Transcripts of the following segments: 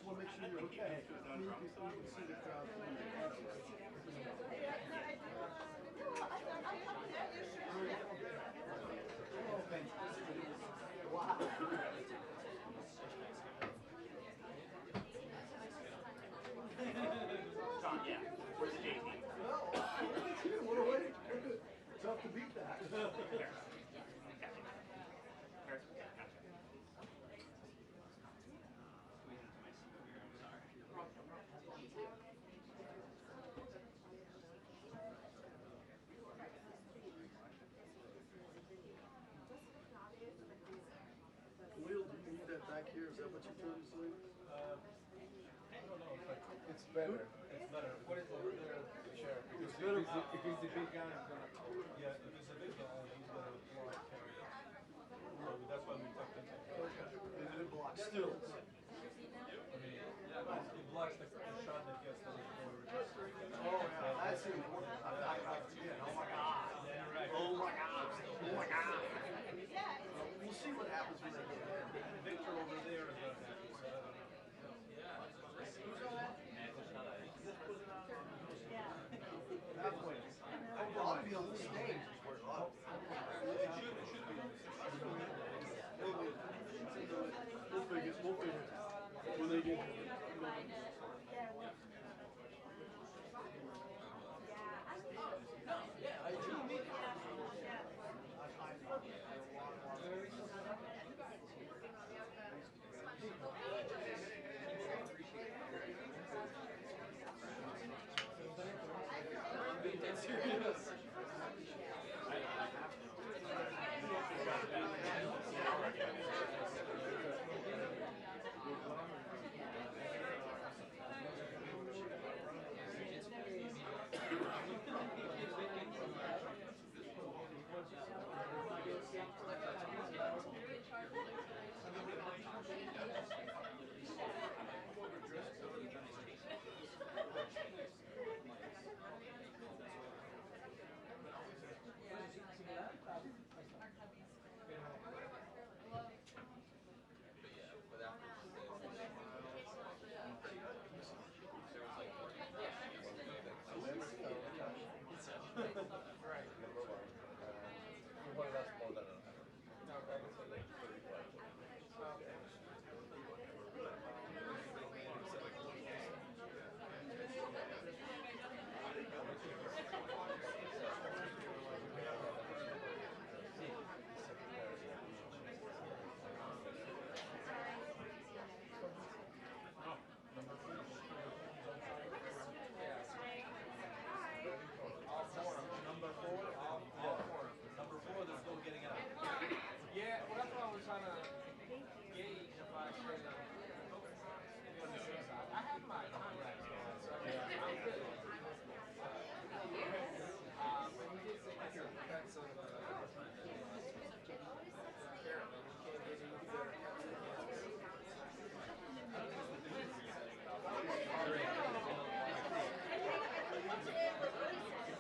want to make sure you're okay. You can see the crowd. Wow. John, yeah. Where's the JT? Well, what a way. Tough to beat that. Will, do you need that back here? Is that what you're trying to say? I don't know, but it's better. It's better. Put it over there, chair. Because if it's the big guy, I'm gonna. Yeah, if it's a big guy, he's gonna block carry. So that's why we tucked it. And it blocks still. I mean, it blocks the shot that gets the recorder. Oh yeah, that's important. I forget. Oh my God. Oh my God. Oh my God. We'll see what happens when they get there. Victor over there is not happy, so I don't know. I'll be on the stage. It should be on the We'll figure it out. When they get here.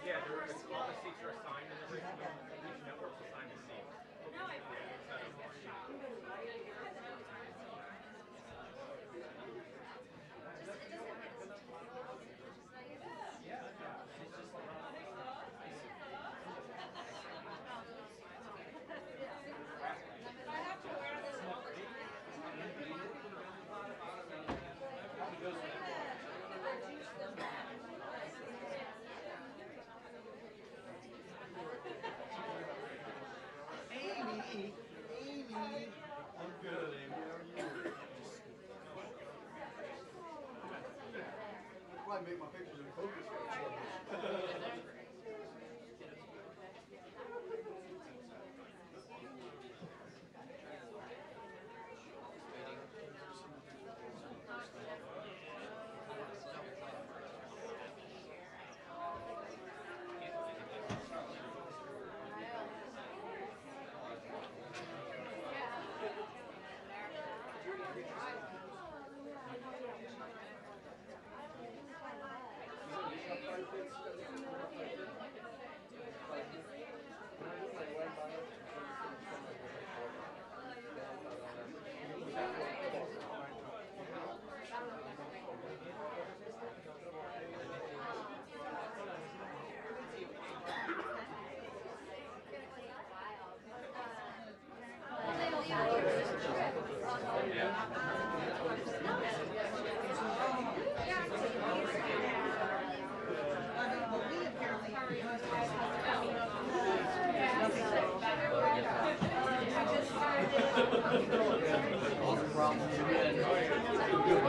Yeah, it's all the seats are assigned and everything. Each network's assigned a seat. Amy. I'm good, Amy. How are you? Probably make my pictures in focus. How you feeling? I don't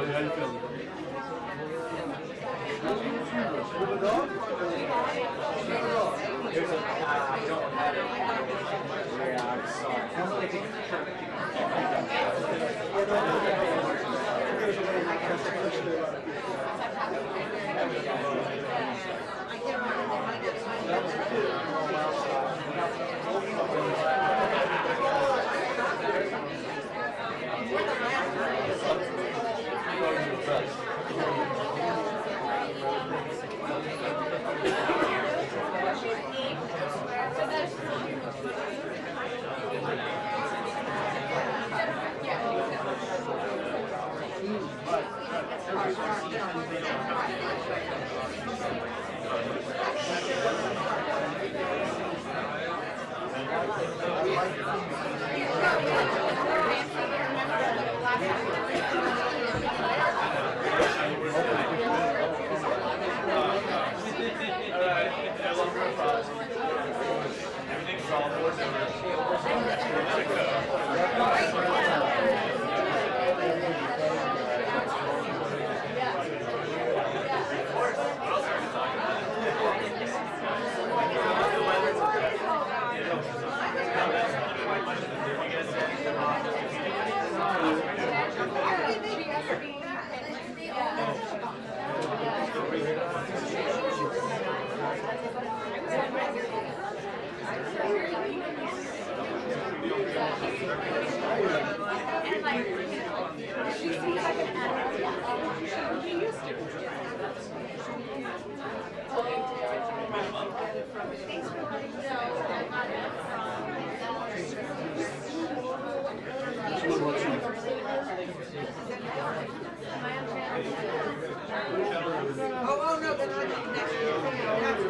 have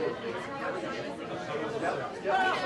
it. Yeah, I'm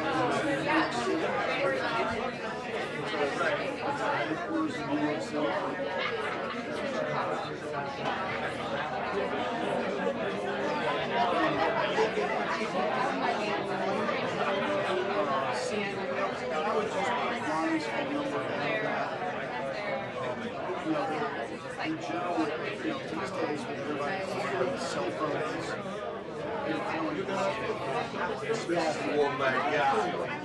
sorry. headquarters in New York City. I would just put Ronnie's phone number and all that. You know, in general, you know, these days with everybody with cell phones, yeah, warm back, yeah.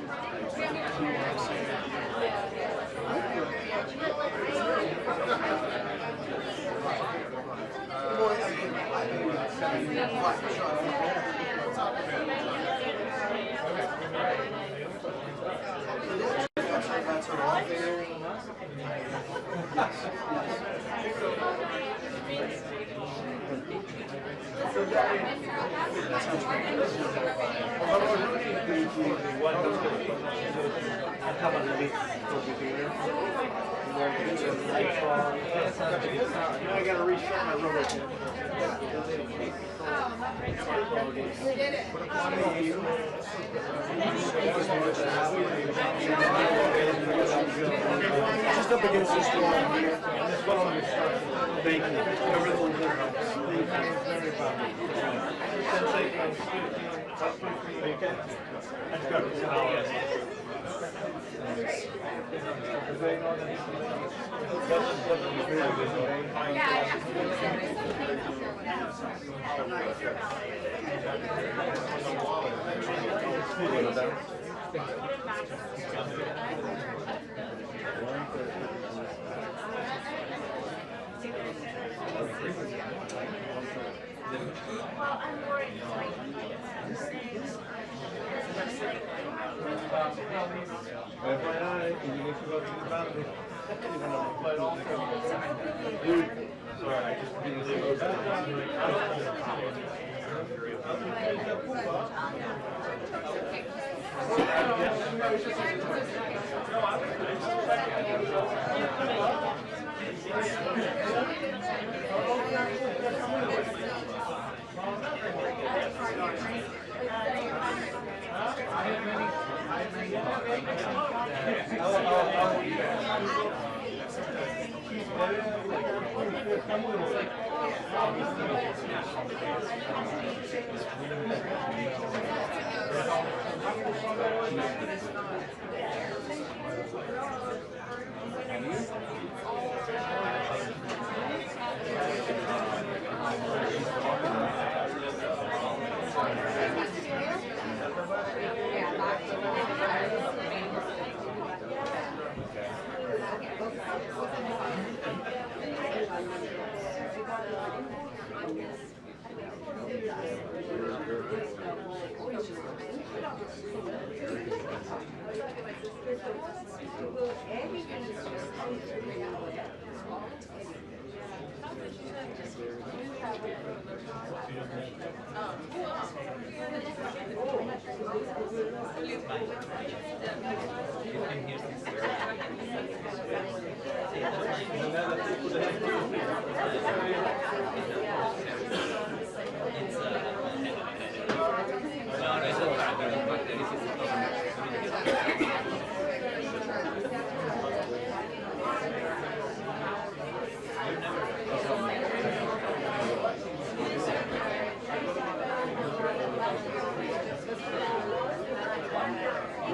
I gotta reset my rubber. Just up against this wall here. Thank you. Everything here helps.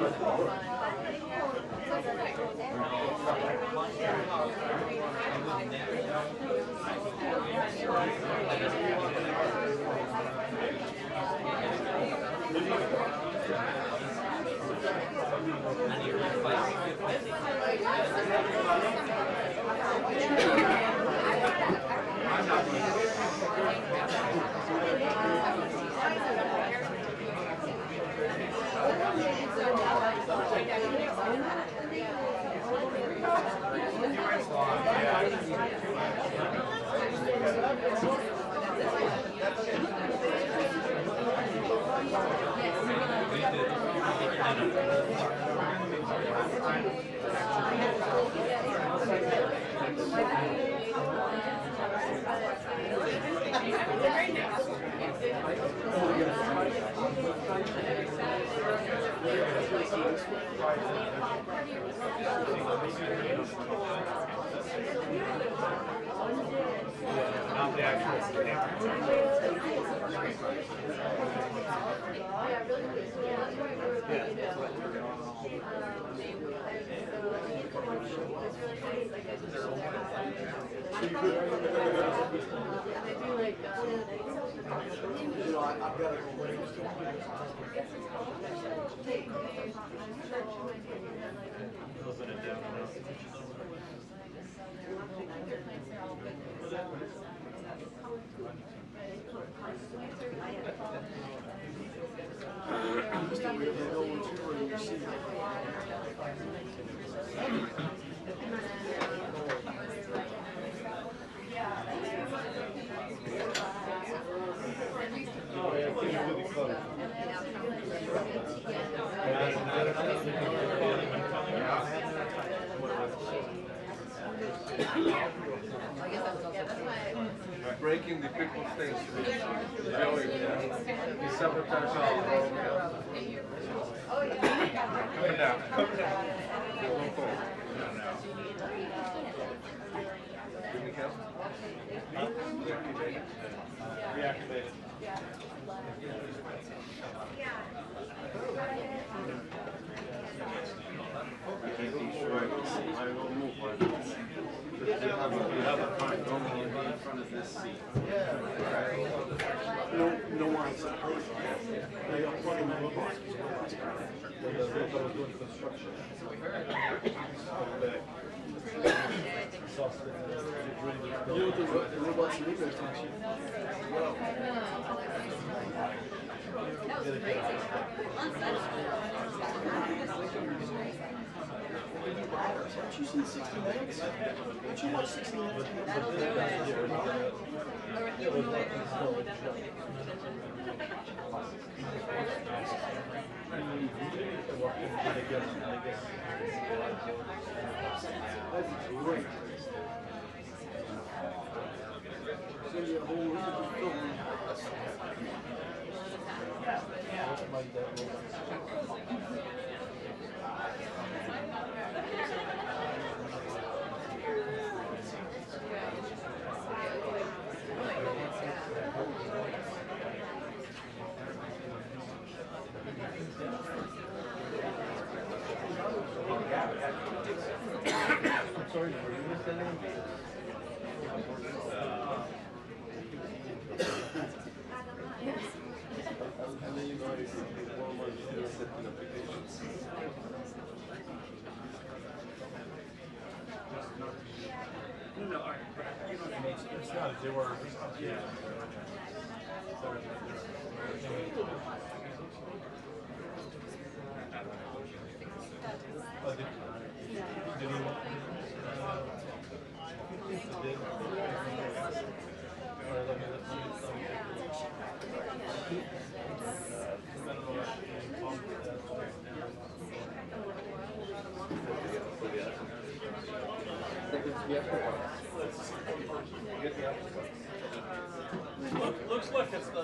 That's good. Not the actual stamp. I've got to go away. Breaking the people's things. Joey, he sabotaged all the program. Come down. Come down. Don't fall. Didn't count? Deactivated. Reactivated. No one's they are plugging in the boxes. You know the robots in the talk shit. That was crazy. Haven't you seen 60 Minutes? Did you watch 60 Minutes? That's great. Send you a whole week of film. Sorry, were you listening? And then you know if one month you set an application. No, it's not. They were. Yeah. Looks like it's the.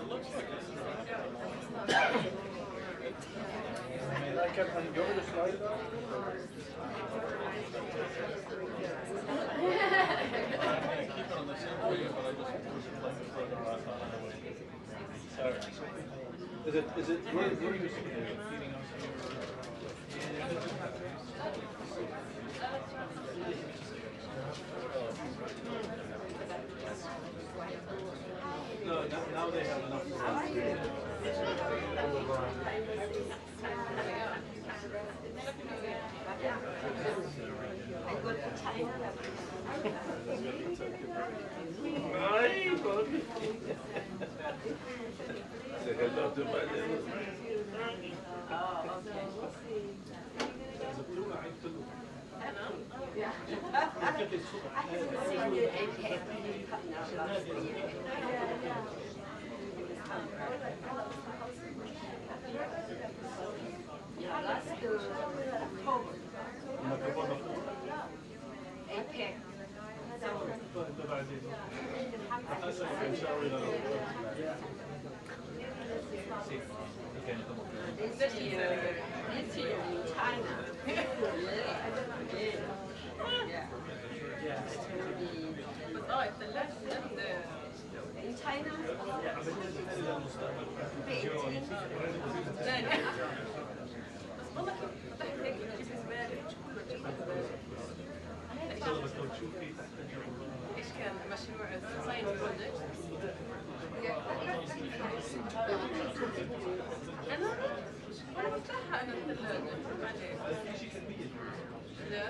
I can go over the slide though. Keep it on the same way, but I just push it like further last on the way. Is it where are you feeding us? No, now they have enough Say hello to my little. Oh, okay. This year in China. Yeah, it's going to be. In China, ايش كان مشروع ساينس بروجكت؟ انا بفتحها انا الثلاجة لا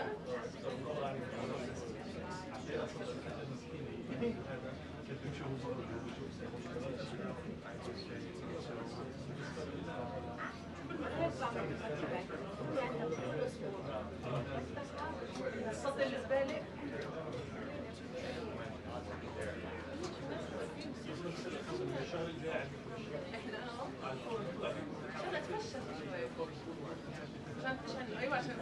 صوت الزبالة عشان اتمشى شوي عشان ايوه عشان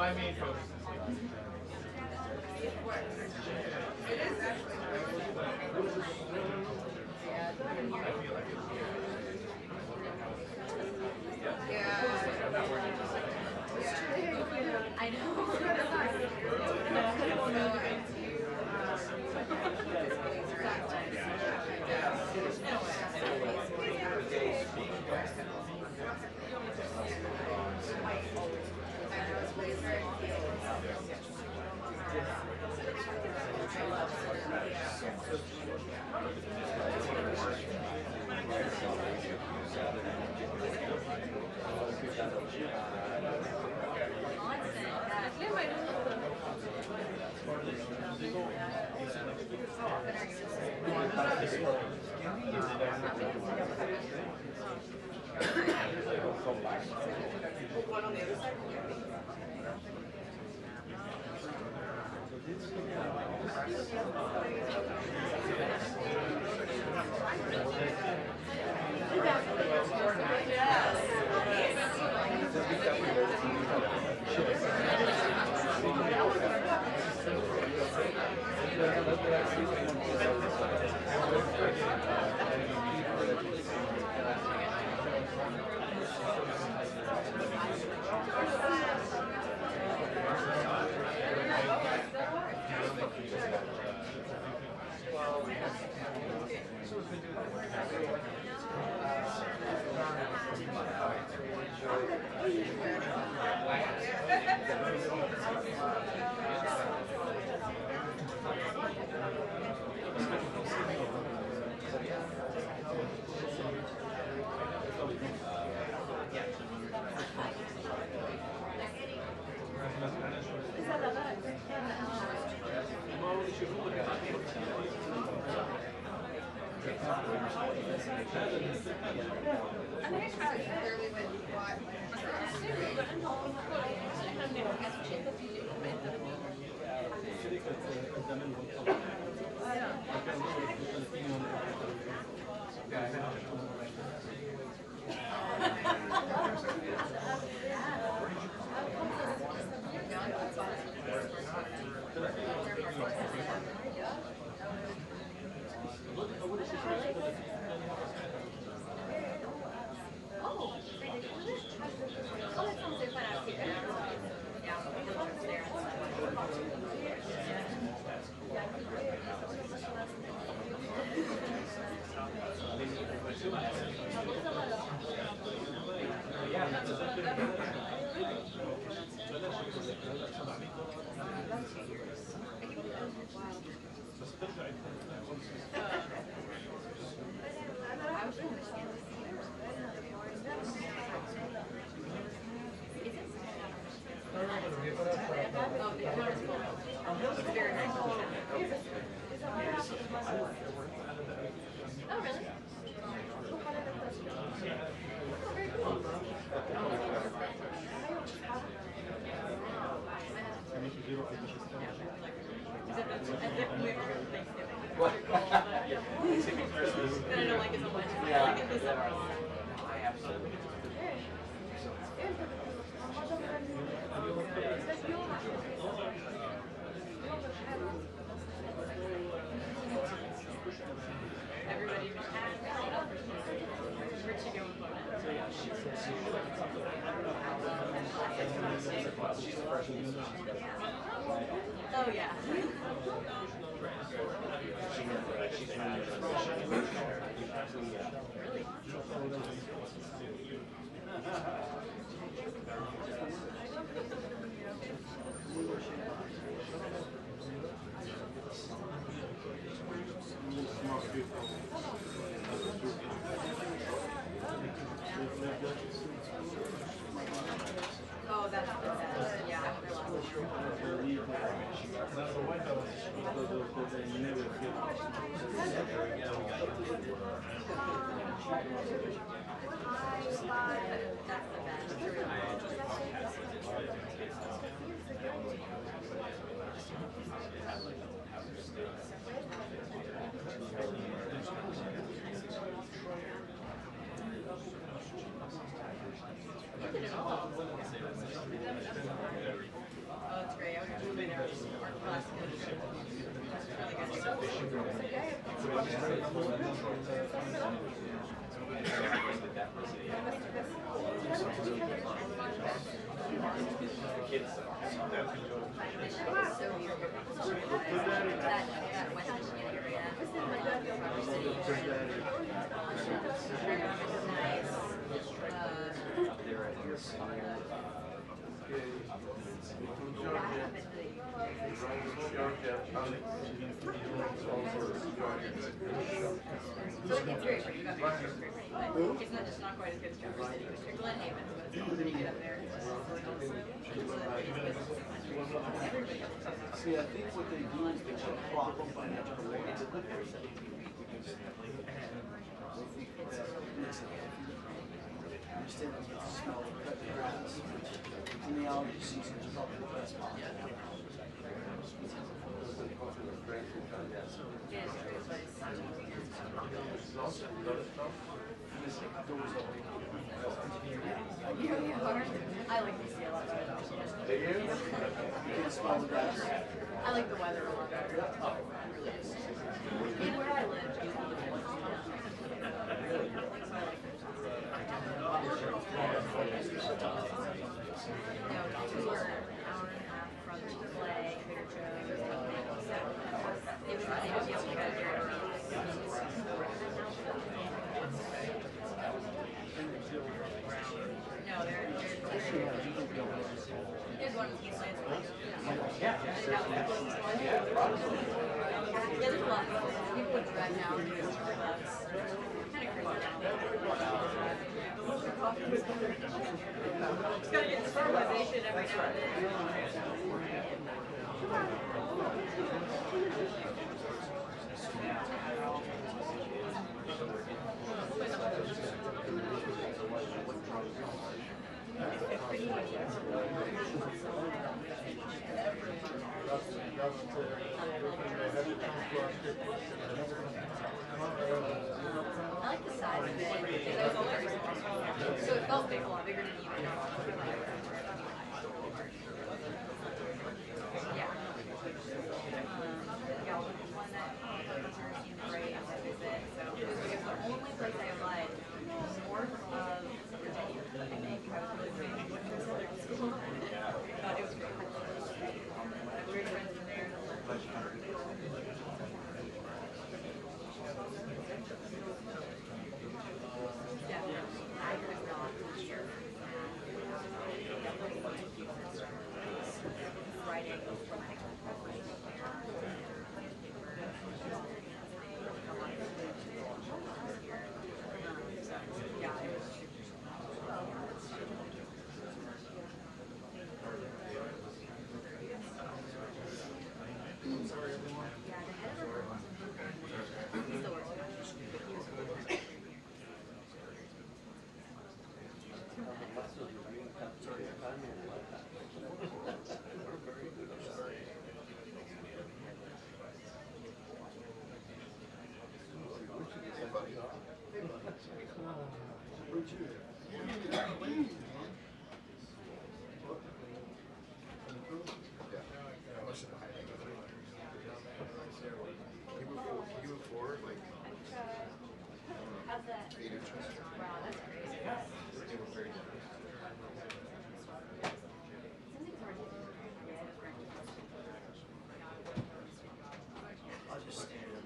my main focus. It is actually. I know. Oh, really? Thanksgiving, Christmas. But I don't like it so much. I Yeah. like it this summer a lot. I absolutely. Everybody even has. Where'd she go with Mona? So yeah, she's a freshman. Oh, yeah. Really? Oh, that's the best. Yeah. That's the You did it all. Oh, it's great. I was moving there. Art class. It's not just not quite as good as Traverse City. You're Glen Haven, but it's all when you get up there. See, I think what they do is they put a prop on financial related. Understand the smell of cut grass. In the allergy season, it's probably the best part. I like DC a lot better. You can smell the grass. I like the weather a lot better. And where I live, we're an hour and a half from Chick-fil-A, Trader Joe's, so it was easy to be able to get here. No, there's one in East Lansing. Yeah, there's a lot of people would drive now and do it for bucks. Kind of crazy now. Just gotta get fertilization every now and then. I like the size of it. It was very small. So it felt big, a lot bigger than you know. Yeah. Yeah, one that seemed great to visit. So it was the only place I applied north of Virginia. I think I was really great. But it was great. I have great friends in there. Yeah, I could not this year. Writing yeah, it was How's that? 8 inches. Wow, that's crazy. They were very generous. I'll just stand up.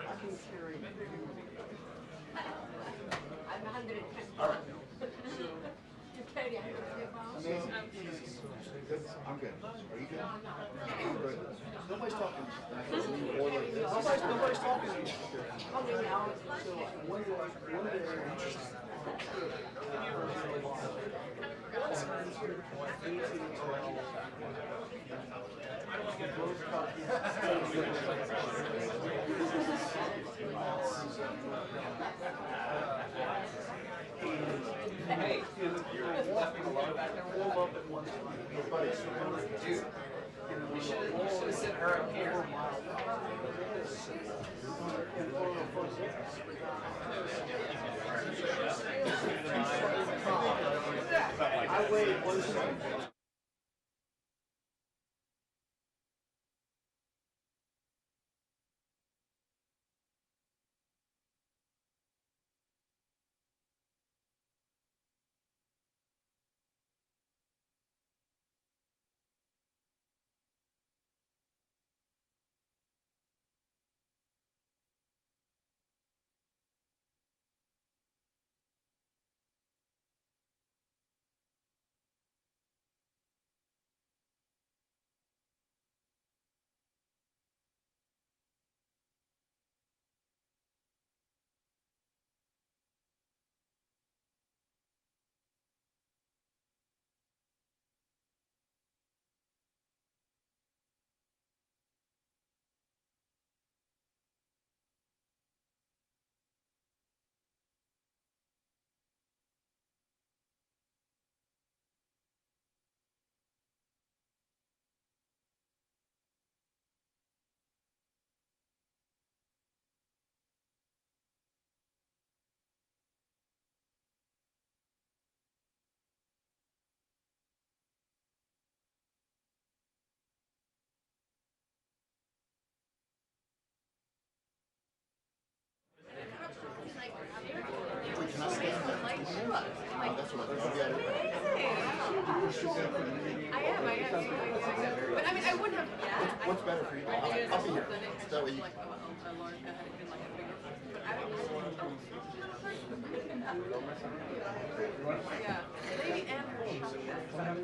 I can carry. I'm 110 pounds. You're carrying 110 pounds? Amazing. I'm good. Are you good? I'm good. Nobody's talking. Nobody's talking to you. How many hours? So one day, interesting. Hey, you're laughing a lot back there. All up at once. Dude, you should have sent her up here. I waited 1 second. That's what I got. I am. But I mean, I wouldn't have. Yeah. What's better for you? I'll be here. That way you can. Yeah. Maybe animals. I've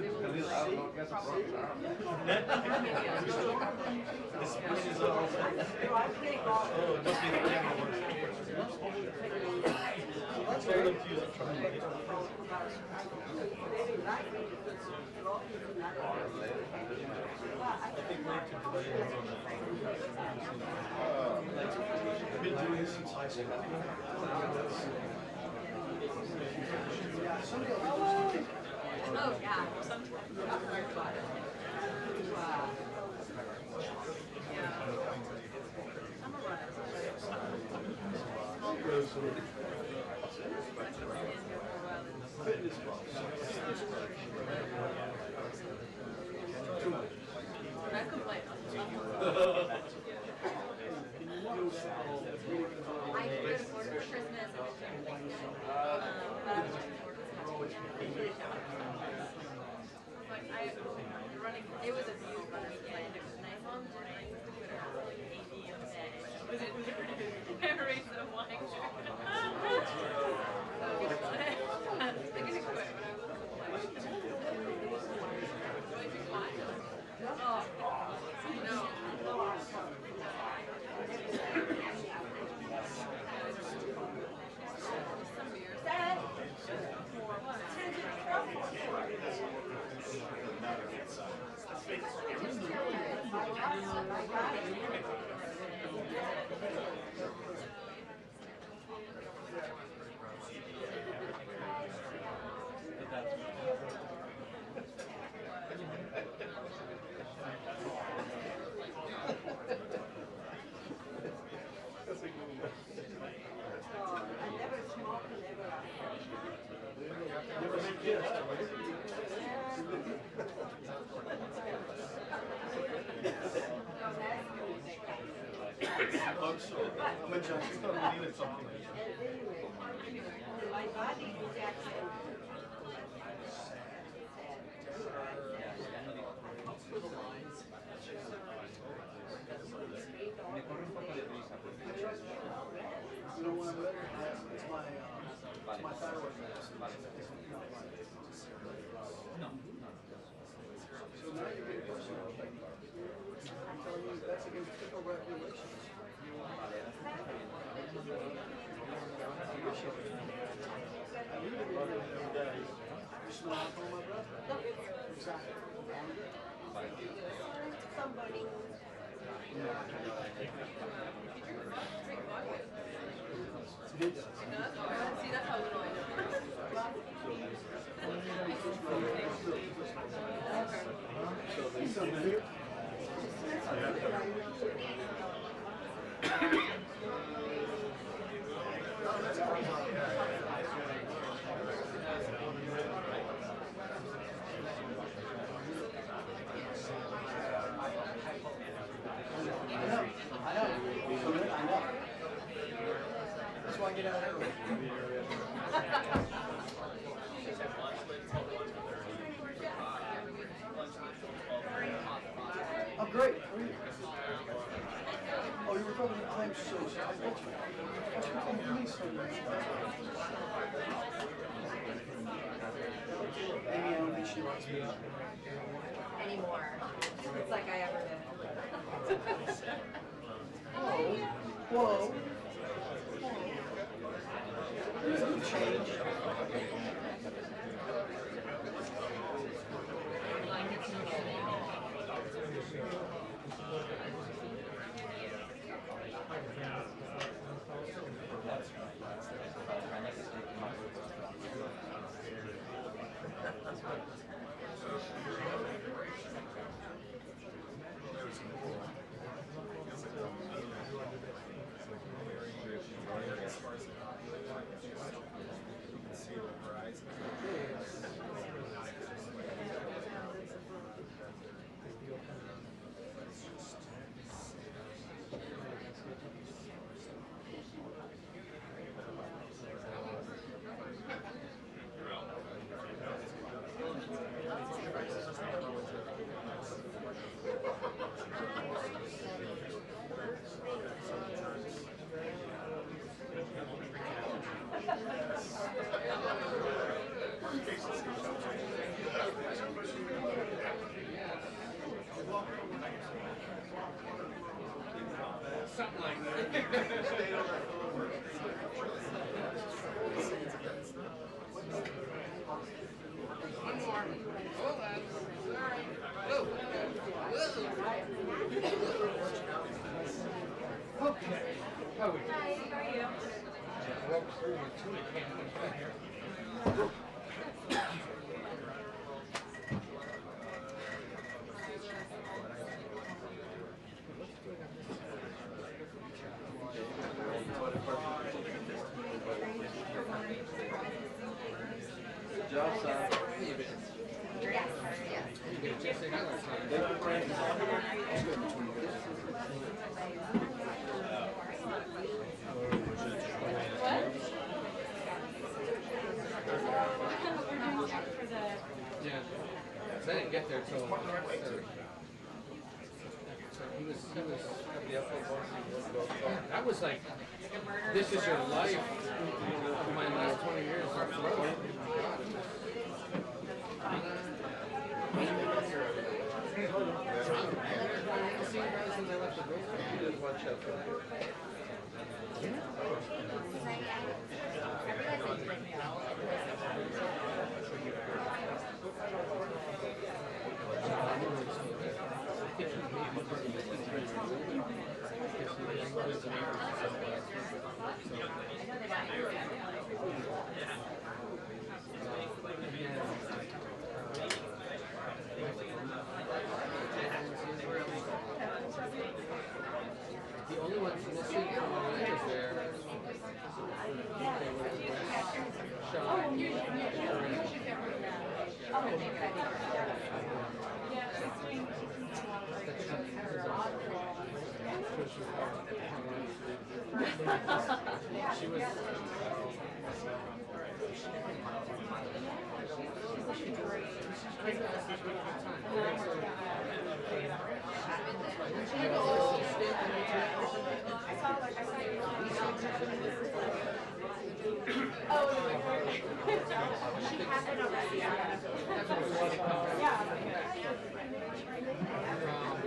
been doing this since high school. Oh yeah. Sometimes. Yeah. I'm a runner. Fitness I complain. I go to Florida for Christmas. Running. It was a beautiful weekend. It was nice long morning. Like 80 on the day. Was it? Never raised the wine. I didn't quit, but I was like, do I do fine? Oh, no. Some beers. Dad! never smoked, never. Never been kissed. I'm sorry. I'm a judge. You thought we needed something. My body rejection. You know when I'm ready, it's my thyroid medicine. So now you're being personal. I'm telling you, that's against HIPAA regulations. I need to be running every day. You smell alcohol, my brother? Exactly. Somebody. It does. See, that's how little I know. So here. I know. That's why I get out early. I'm great. How are you? Oh, you were talking to the claims associate. I bet you. That's what I'm doing, so Amy, I don't think she likes me. Anymore. It's like I ever did. Whoa. There's no change. Something like that. One more. Hold on. Sorry. Whoa. Whoa. Okay. How are we? Hi, how are you? I walked through with two cameras right here. Good job, son. Yes. You get a chance to say hi. Yeah. So I didn't get there till he was I was like, this is your life. For my last 20 years. The only ones missing from when I was there She was. She happened already. Yeah.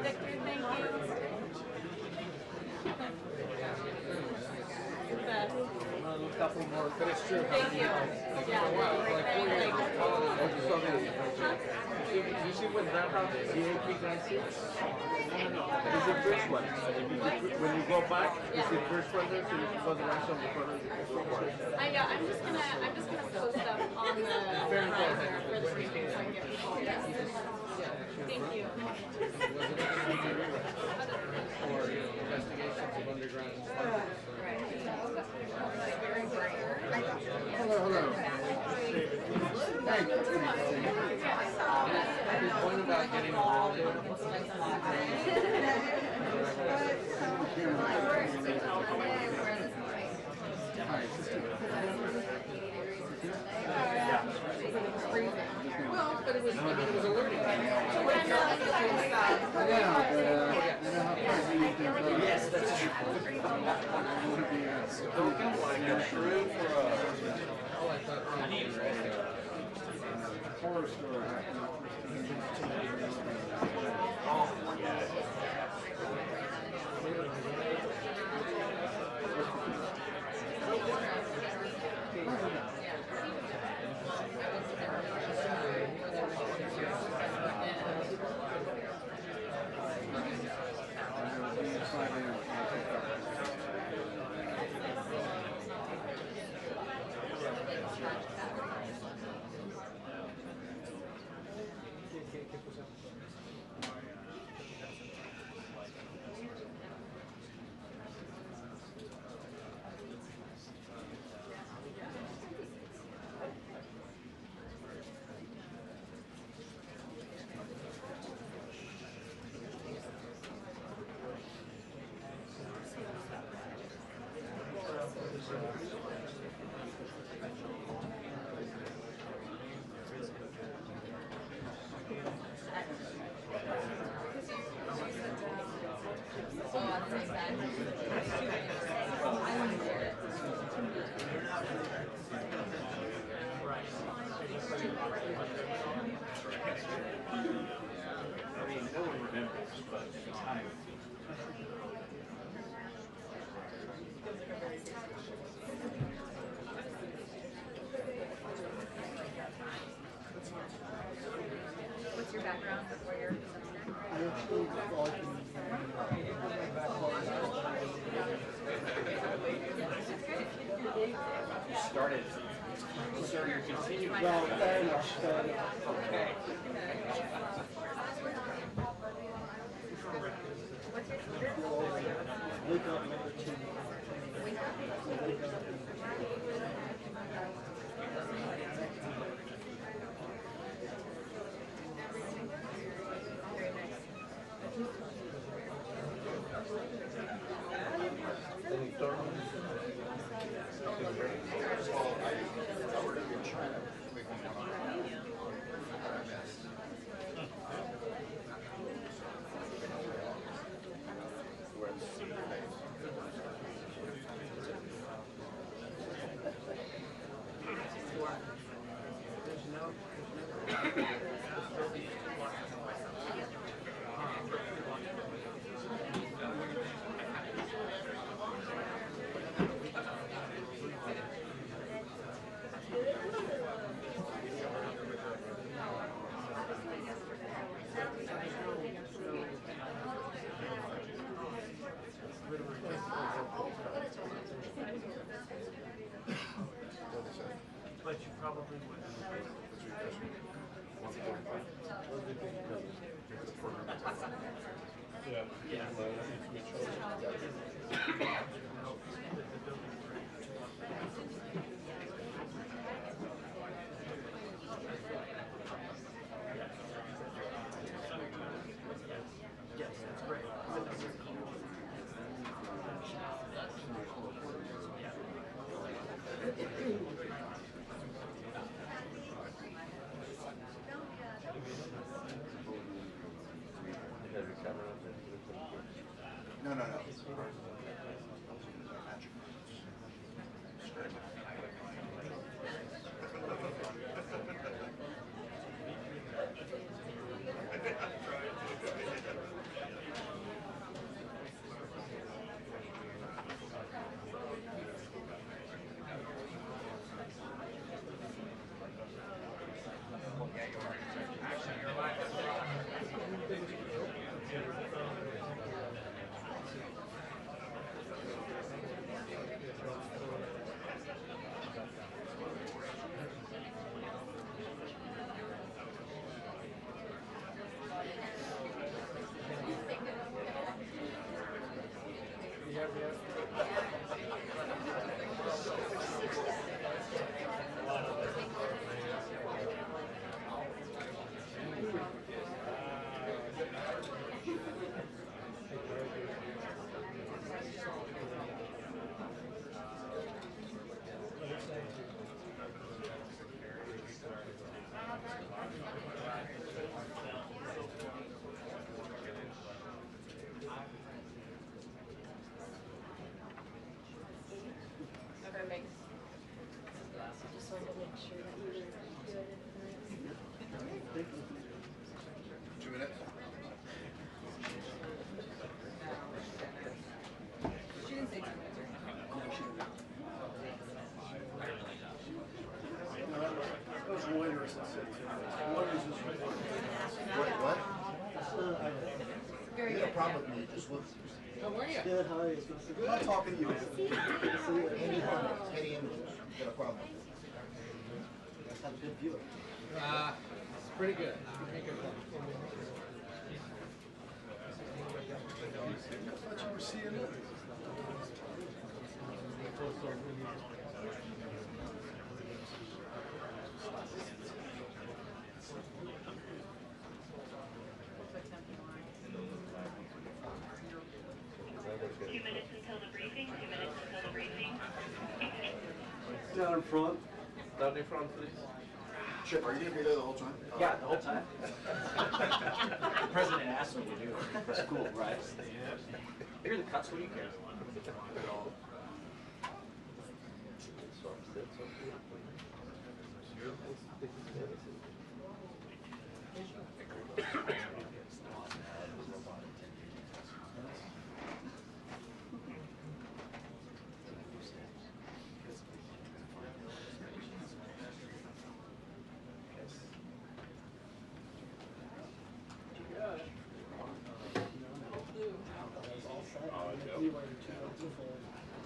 Victor, thank you. A couple more, but it's true. Thank you. Yeah. Like 4 years. You see when that house, the AP guys see? It's the first one. When you go back, it's the first one there, so you can go the rest on the front of the first one. I'm just gonna post up on the riser for the briefing so I can get people. Yes. Thank you. Or, you know, investigations of underground stuff. Hello. Thank you. The point about getting involved in well, but it was a learning thing. Yes, that's true. Horror story. What's your background before your Started your continued. Well, fair enough. Okay. Wake up number 2. But you probably would. Yeah. No, no, no. Okay, thanks. Just wanted to make sure that you were good. 2 minutes? She didn't say 2 minutes or anything. That was Reuters that said Reuters is What? Very You had a good. problem with me, just look. How are you? Good, how are you? I'm not talking to you, man. Any comments, any images, you got a problem with it. Have a good view. It's pretty good. Pretty good. I thought you were CNN. Down in front. Down in front, please. Chip, are you gonna be there the whole time? Yeah, the whole time. The president asked me to do it. That's cool, right? Here are the cuts, what do you care?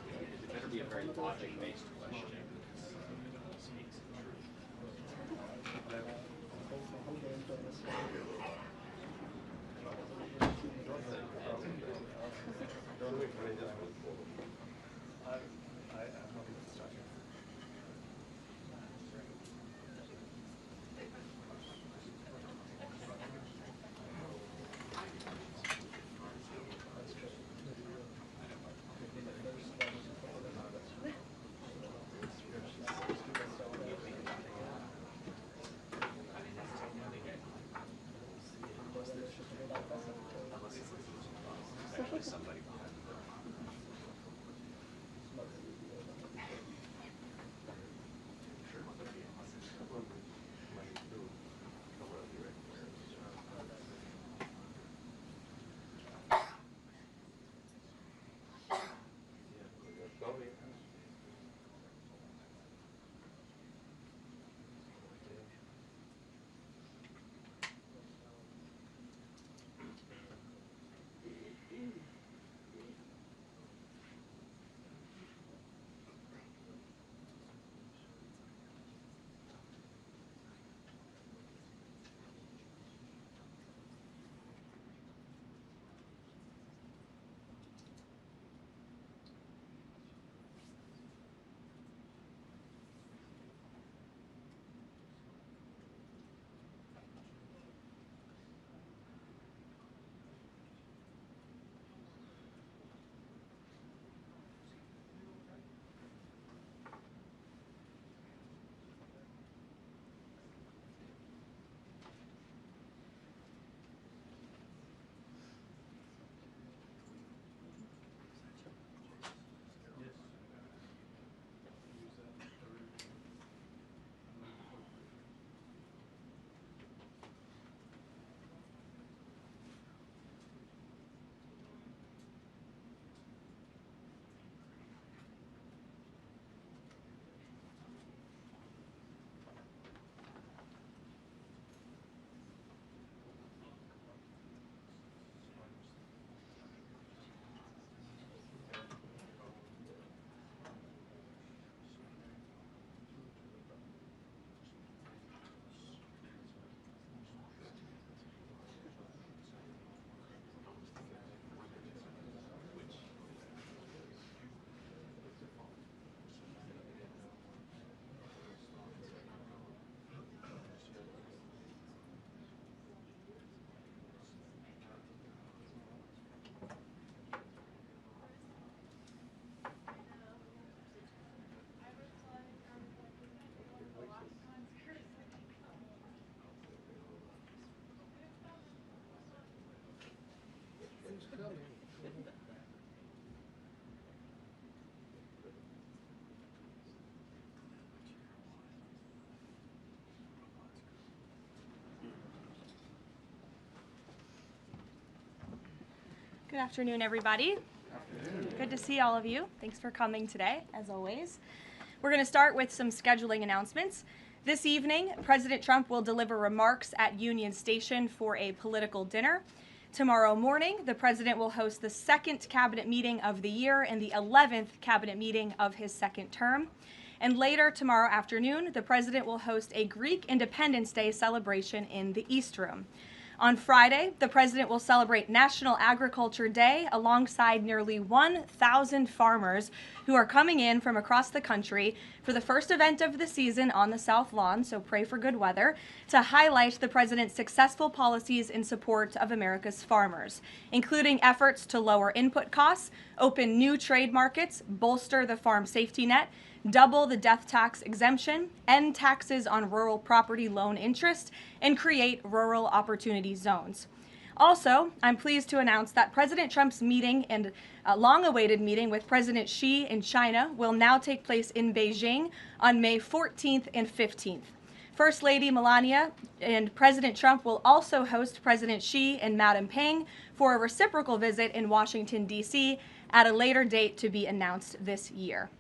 It better be a very logic-based question. Somebody. Good afternoon, everybody. Good to see all of you. Thanks for coming today, as always. We're going to start with some scheduling announcements. This evening, President Trump will deliver remarks at Union Station for a political dinner. Tomorrow morning, the president will host the second cabinet meeting of the year and the 11th cabinet meeting of his second term. And later tomorrow afternoon, the president will host a Greek Independence Day celebration in the East Room. On Friday, the president will celebrate National Agriculture Day alongside nearly 1,000 farmers who are coming in from across the country for the first event of the season on the South Lawn, so pray for good weather, to highlight the president's successful policies in support of America's farmers, including efforts to lower input costs, open new trade markets, bolster the farm safety net, double the death tax exemption, end taxes on rural property loan interest, and create rural opportunity zones. Also, I'm pleased to announce that President Trump's meeting and long-awaited meeting with President Xi in China will now take place in Beijing on May 14th and 15th. First Lady Melania and President Trump will also host President Xi and Madam Peng for a reciprocal visit in Washington, D.C. at a later date to be announced this year.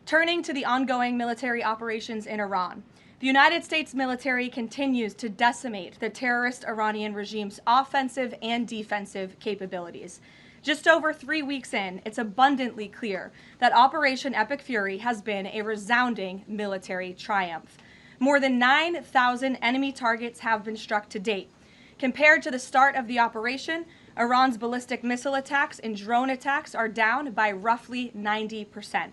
Turning to the ongoing military operations in Iran, the United States military continues to decimate the terrorist Iranian regime's offensive and defensive capabilities. Just over 3 weeks in, it's abundantly clear that Operation Epic Fury has been a resounding military triumph. More than 9,000 enemy targets have been struck to date. Compared to the start of the operation, Iran's ballistic missile attacks and drone attacks are down by roughly 90%.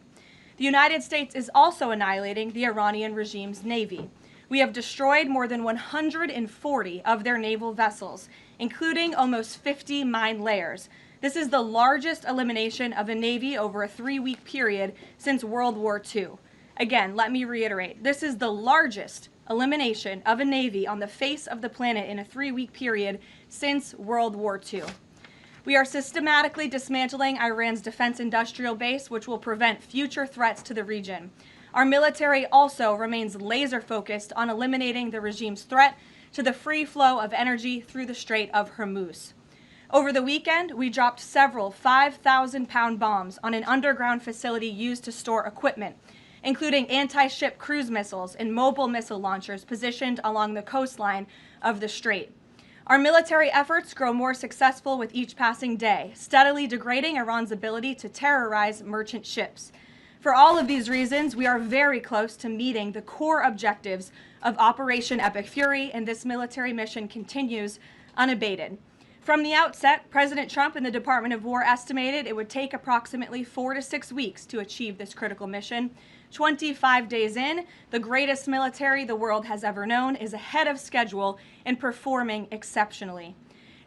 The United States is also annihilating the Iranian regime's navy. We have destroyed more than 140 of their naval vessels, including almost 50 mine layers. This is the largest elimination of a navy over a 3-week period since World War II. Again, let me reiterate, this is the largest elimination of a navy on the face of the planet in a 3-week period since World War II. We are systematically dismantling Iran's defense industrial base, which will prevent future threats to the region. Our military also remains laser-focused on eliminating the regime's threat to the free flow of energy through the Strait of Hormuz. Over the weekend, we dropped several 5,000-pound bombs on an underground facility used to store equipment, including anti-ship cruise missiles and mobile missile launchers positioned along the coastline of the strait. Our military efforts grow more successful with each passing day, steadily degrading Iran's ability to terrorize merchant ships. For all of these reasons, we are very close to meeting the core objectives of Operation Epic Fury, and this military mission continues unabated. From the outset, President Trump and the Department of War estimated it would take approximately 4 to 6 weeks to achieve this critical mission. 25 days in, the greatest military the world has ever known is ahead of schedule and performing exceptionally.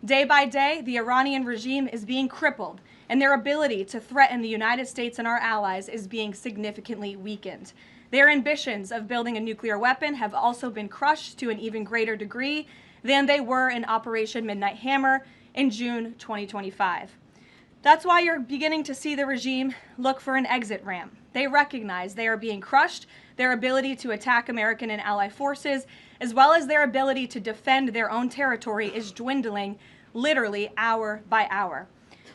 Day by day, the Iranian regime is being crippled, and their ability to threaten the United States and our allies is being significantly weakened. Their ambitions of building a nuclear weapon have also been crushed to an even greater degree than they were in Operation Midnight Hammer in June 2025. That's why you're beginning to see the regime look for an exit ramp. They recognize they are being crushed, their ability to attack American and ally forces, as well as their ability to defend their own territory is dwindling literally hour by hour.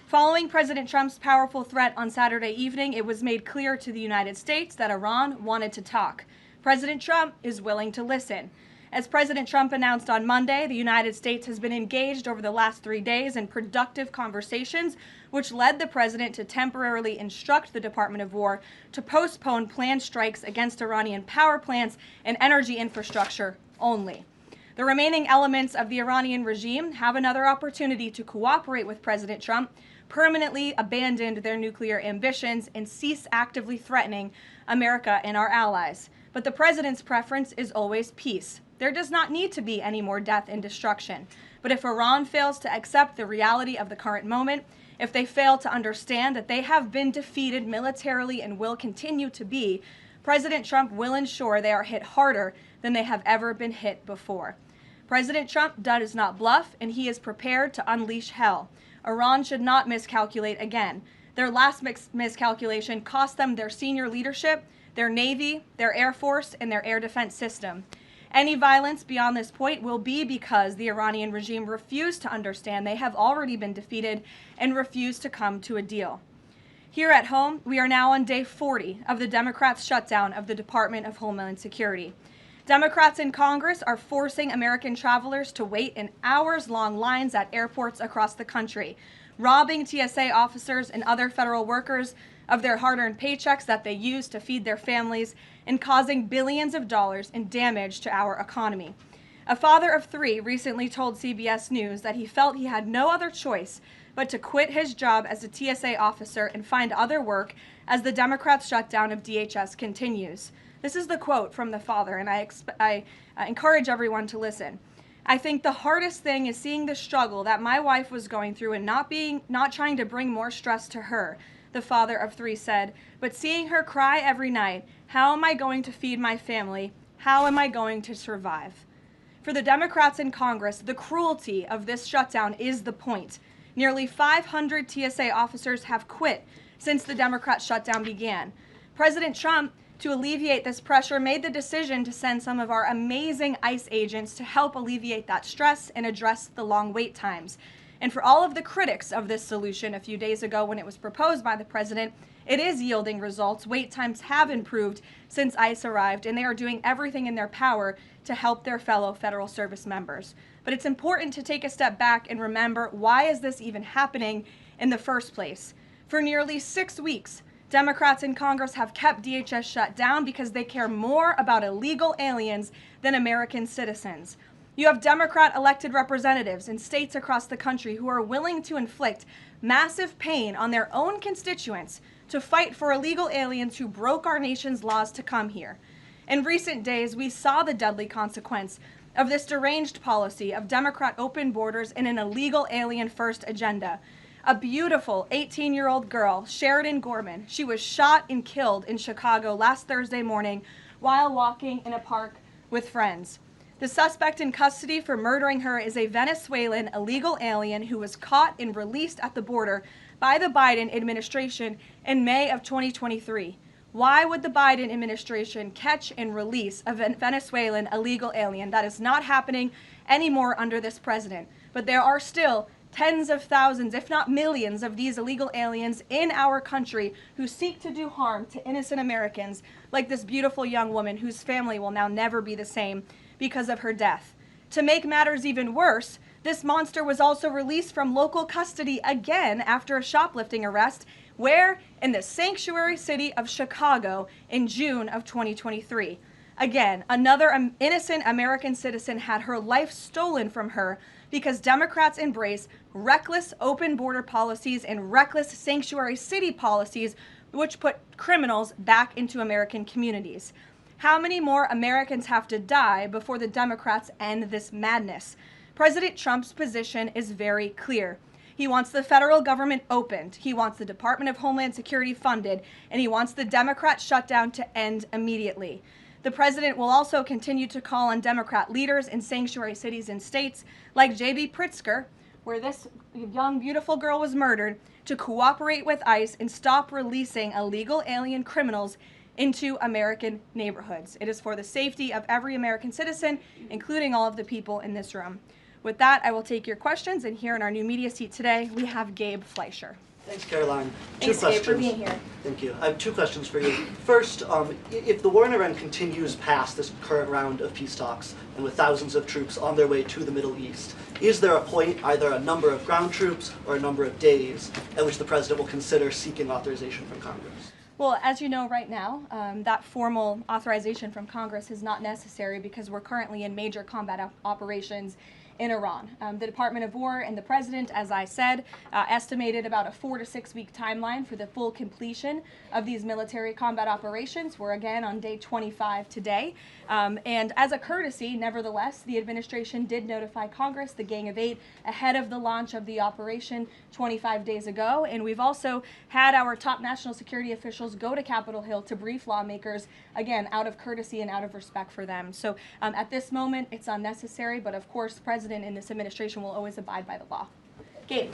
Following President Trump's powerful threat on Saturday evening, it was made clear to the United States that Iran wanted to talk. President Trump is willing to listen. As President Trump announced on Monday, the United States has been engaged over the last 3 days in productive conversations, which led the president to temporarily instruct the Department of War to postpone planned strikes against Iranian power plants and energy infrastructure only. The remaining elements of the Iranian regime have another opportunity to cooperate with President Trump, permanently abandon their nuclear ambitions, and cease actively threatening America and our allies. But the president's preference is always peace. There does not need to be any more death and destruction. But if Iran fails to accept the reality of the current moment, if they fail to understand that they have been defeated militarily and will continue to be, President Trump will ensure they are hit harder than they have ever been hit before. President Trump does not bluff, and he is prepared to unleash hell. Iran should not miscalculate again. Their last miscalculation cost them their senior leadership, their Navy, their Air Force, and their air defense system. Any violence beyond this point will be because the Iranian regime refused to understand they have already been defeated and refused to come to a deal. Here at home, we are now on day 40 of the Democrats' shutdown of the Department of Homeland Security. Democrats in Congress are forcing American travelers to wait in hours-long lines at airports across the country, robbing TSA officers and other federal workers of their hard-earned paychecks that they use to feed their families, and causing billions of dollars in damage to our economy. A father of 3 recently told CBS News that he felt he had no other choice but to quit his job as a TSA officer and find other work as the Democrats' shutdown of DHS continues. This is the quote from the father, and I encourage everyone to listen. "I think the hardest thing is seeing the struggle that my wife was going through and not trying to bring more stress to her," the father of 3 said, "but seeing her cry every night, how am I going to feed my family? How am I going to survive?" For the Democrats in Congress, the cruelty of this shutdown is the point. Nearly 500 TSA officers have quit since the Democrat shutdown began. President Trump, to alleviate this pressure, made the decision to send some of our amazing ICE agents to help alleviate that stress and address the long wait times. And for all of the critics of this solution a few days ago when it was proposed by the president, it is yielding results. Wait times have improved since ICE arrived, and they are doing everything in their power to help their fellow federal service members. But it's important to take a step back and remember, why is this even happening in the first place? For nearly 6 weeks, Democrats in Congress have kept DHS shut down because they care more about illegal aliens than American citizens. You have Democrat elected representatives in states across the country who are willing to inflict massive pain on their own constituents to fight for illegal aliens who broke our nation's laws to come here. In recent days, we saw the deadly consequence of this deranged policy of Democrat open borders and an illegal alien-first agenda. A beautiful 18-year-old girl, Sheridan Gorman, she was shot and killed in Chicago last Thursday morning while walking in a park with friends. The suspect in custody for murdering her is a Venezuelan illegal alien who was caught and released at the border by the Biden administration in May of 2023. Why would the Biden administration catch and release a Venezuelan illegal alien? That is not happening anymore under this president. But there are still tens of thousands, if not millions, of these illegal aliens in our country who seek to do harm to innocent Americans, like this beautiful young woman whose family will now never be the same because of her death. To make matters even worse, this monster was also released from local custody again after a shoplifting arrest, where? In the sanctuary city of Chicago in June of 2023. Again, another innocent American citizen had her life stolen from her because Democrats embrace reckless open border policies and reckless sanctuary city policies which put criminals back into American communities. How many more Americans have to die before the Democrats end this madness? President Trump's position is very clear. He wants the federal government opened, he wants the Department of Homeland Security funded, and he wants the Democrat shutdown to end immediately. The president will also continue to call on Democrat leaders in sanctuary cities and states like J.B. Pritzker, where this young, beautiful girl was murdered, to cooperate with ICE and stop releasing illegal alien criminals into American neighborhoods. It is for the safety of every American citizen, including all of the people in this room. With that, I will take your questions, and here in our new media seat today, we have Gabe Fleischer. Thanks, Karoline. Thanks, Gabe, for being here. Thank you. I have 2 questions for you. First, if the war in Iran continues past this current round of peace talks, and with thousands of troops on their way to the Middle East, is there a point, either a number of ground troops or a number of days, at which the president will consider seeking authorization from Congress? Well, as you know right now, that formal authorization from Congress is not necessary because we're currently in major combat operations in Iran. The Department of War and the President, as I said, estimated about a 4 to 6 week timeline for the full completion of these military combat operations. We're again on day 25 today. And as a courtesy, nevertheless, the administration did notify Congress, the Gang of 8, ahead of the launch of the operation 25 days ago. And we've also had our top national security officials go to Capitol Hill to brief lawmakers, again, out of courtesy and out of respect for them. So at this moment, it's unnecessary, but of course, the President and this administration will always abide by the law. Gabe.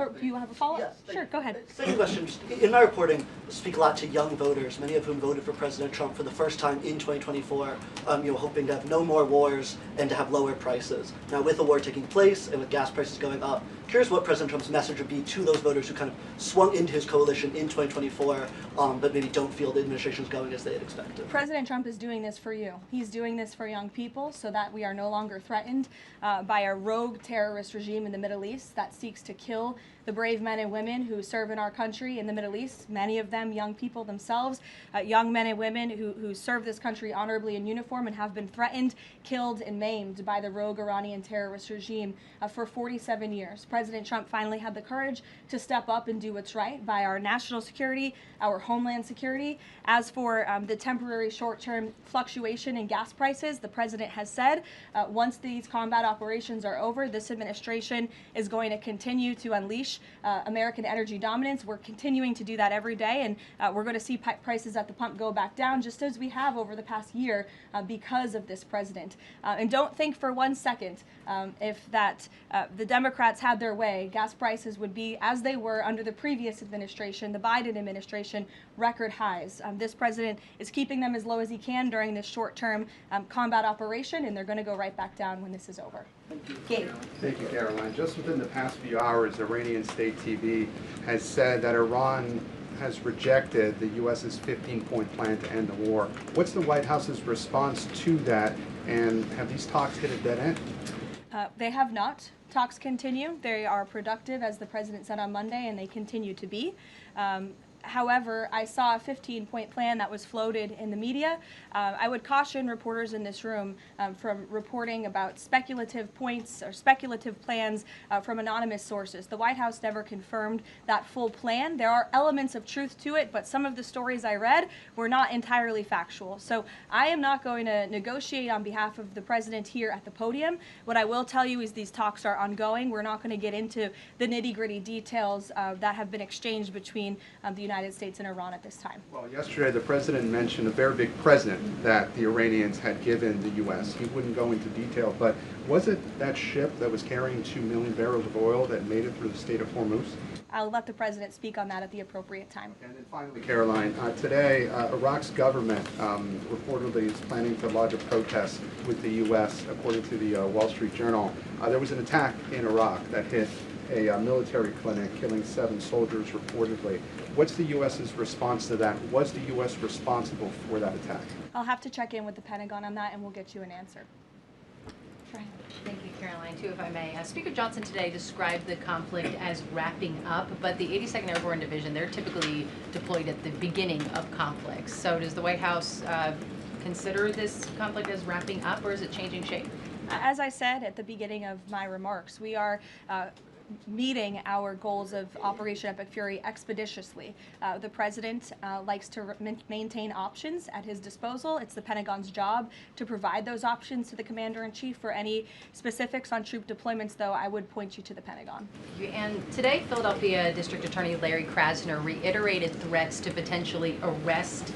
Or do you have a follow-up? Yes, Sure, go ahead. Second question. Just in my reporting, I speak a lot to young voters, many of whom voted for President Trump for the first time in 2024, hoping to have no more wars and to have lower prices. Now, with the war taking place and with gas prices going up, curious what President Trump's message would be to those voters who kind of swung into his coalition in 2024, but maybe don't feel the administration's going as they had expected. President Trump is doing this for you. He's doing this for young people so that we are no longer threatened by a rogue terrorist regime in the Middle East that seeks to kill the brave men and women who serve in our country in the Middle East, many of them young people themselves, young men and women who serve this country honorably in uniform and have been threatened, killed, and maimed by the rogue Iranian terrorist regime for 47 years. President Trump finally had the courage to step up and do what's right by our national security, our homeland security. As for the temporary short-term fluctuation in gas prices, the president has said once these combat operations are over, this administration is going to continue to unleash American energy dominance. We're continuing to do that every day, and we're going to see prices at the pump go back down, just as we have over the past year because of this president. And don't think for 1 second if the Democrats had their way, gas prices would be as they were under the previous administration, the Biden administration, record highs. This president is keeping them as low as he can during this short-term combat operation, and they're going to go right back down when this is over. Gabe. Thank you, Caroline. Just within the past few hours, Iranian state TV has said that Iran has rejected the U.S.'s 15-point plan to end the war. What's the White House's response to that, and have these talks hit a dead end? They have not. Talks continue. They are productive, as the president said on Monday, and they continue to be. However, I saw a 15-point plan that was floated in the media. I would caution reporters in this room from reporting about speculative points or speculative plans from anonymous sources. The White House never confirmed that full plan. There are elements of truth to it, but some of the stories I read were not entirely factual. So I am not going to negotiate on behalf of the president here at the podium. What I will tell you is these talks are ongoing. We're not going to get into the nitty-gritty details that have been exchanged between the United States and Iran at this time. Well, yesterday the president mentioned a very big present that the Iranians had given the U.S. He wouldn't go into detail, but was it that ship that was carrying 2 million barrels of oil that made it through the Strait of Hormuz? I'll let the president speak on that at the appropriate time. And then finally, Caroline, today Iraq's government reportedly is planning to lodge a protest with the U.S. According to the Wall Street Journal. There was an attack in Iraq that hit a military clinic, killing 7 soldiers reportedly. What's the U.S.'s response to that? Was the U.S. responsible for that attack? I'll have to check in with the Pentagon on that, and we'll get you an answer. Thank you, Caroline. Too, if I may. Speaker Johnson today described the conflict as wrapping up, but the 82nd Airborne Division, they're typically deployed at the beginning of conflicts. So does the White House consider this conflict as wrapping up, or is it changing shape? As I said at the beginning of my remarks, we are meeting our goals of Operation Epic Fury expeditiously. The president likes to maintain options at his disposal. It's the Pentagon's job to provide those options to the Commander-in-Chief. For any specifics on troop deployments, though, I would point you to the Pentagon. And today, Philadelphia District Attorney Larry Krasner reiterated threats to potentially arrest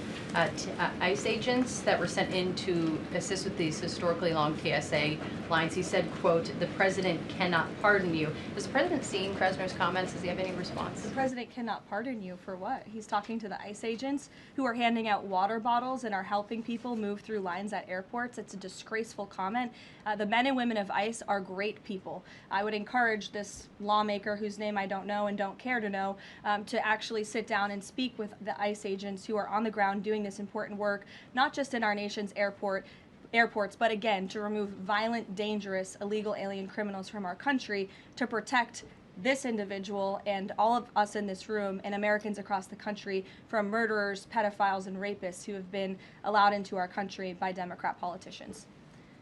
ICE agents that were sent in to assist with these historically long TSA lines. He said, quote, "The president cannot pardon you." Has the president seen Krasner's comments? Does he have any response? The president cannot pardon you for what? He's talking to the ICE agents who are handing out water bottles and are helping people move through lines at airports. It's a disgraceful comment. The men and women of ICE are great people. I would encourage this lawmaker, whose name I don't know and don't care to know, to actually sit down and speak with the ICE agents who are on the ground doing this important work, not just in our nation's airports, but again, to remove violent, dangerous, illegal alien criminals from our country, to protect this individual and all of us in this room and Americans across the country from murderers, pedophiles, and rapists who have been allowed into our country by Democrat politicians.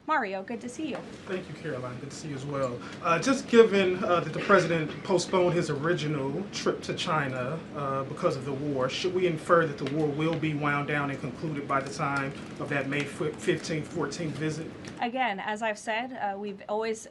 Mario, good to see you. Thank you, Caroline. Good to see you as well. Just given that the president postponed his original trip to China because of the war, should we infer that the war will be wound down and concluded by the time of that May 15th, 14th visit? Again, as I've said, we've always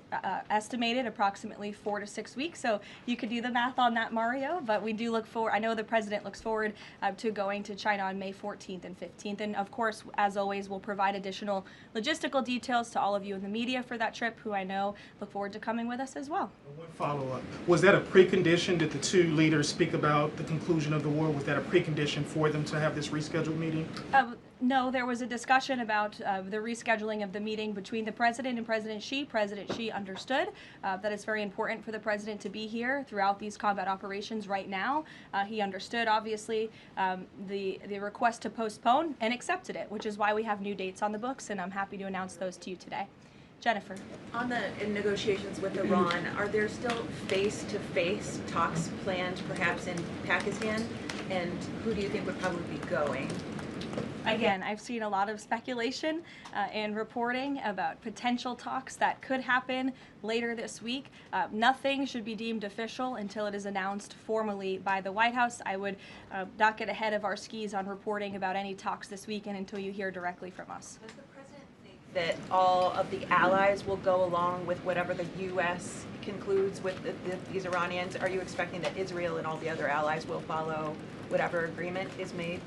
estimated approximately 4 to 6 weeks, so you could do the math on that, Mario, but we do look forward, I know the president looks forward to going to China on May 14th and 15th, and of course, as always, we'll provide additional logistical details details to all of you in the media for that trip, who I know look forward to coming with us as well. One follow-up. Was that a precondition? Did the two leaders speak about the conclusion of the war? Was that a precondition for them to have this rescheduled meeting? No, there was a discussion about the rescheduling of the meeting between the president and President Xi. President Xi understood that it's very important for the president to be here throughout these combat operations right now. He understood, obviously, the request to postpone and accepted it, which is why we have new dates on the books, and I'm happy to announce those to you today. Jennifer. On the negotiations with Iran, are there still face-to-face talks planned perhaps in Pakistan? And who do you think would probably be going? Again, I've seen a lot of speculation and reporting about potential talks that could happen later this week. Nothing should be deemed official until it is announced formally by the White House. I would not get ahead of our skis on reporting about any talks this weekend until you hear directly from us. Does the president think that all of the allies will go along with whatever the U.S. concludes with these Iranians? Are you expecting that Israel and all the other allies will follow whatever agreement is made?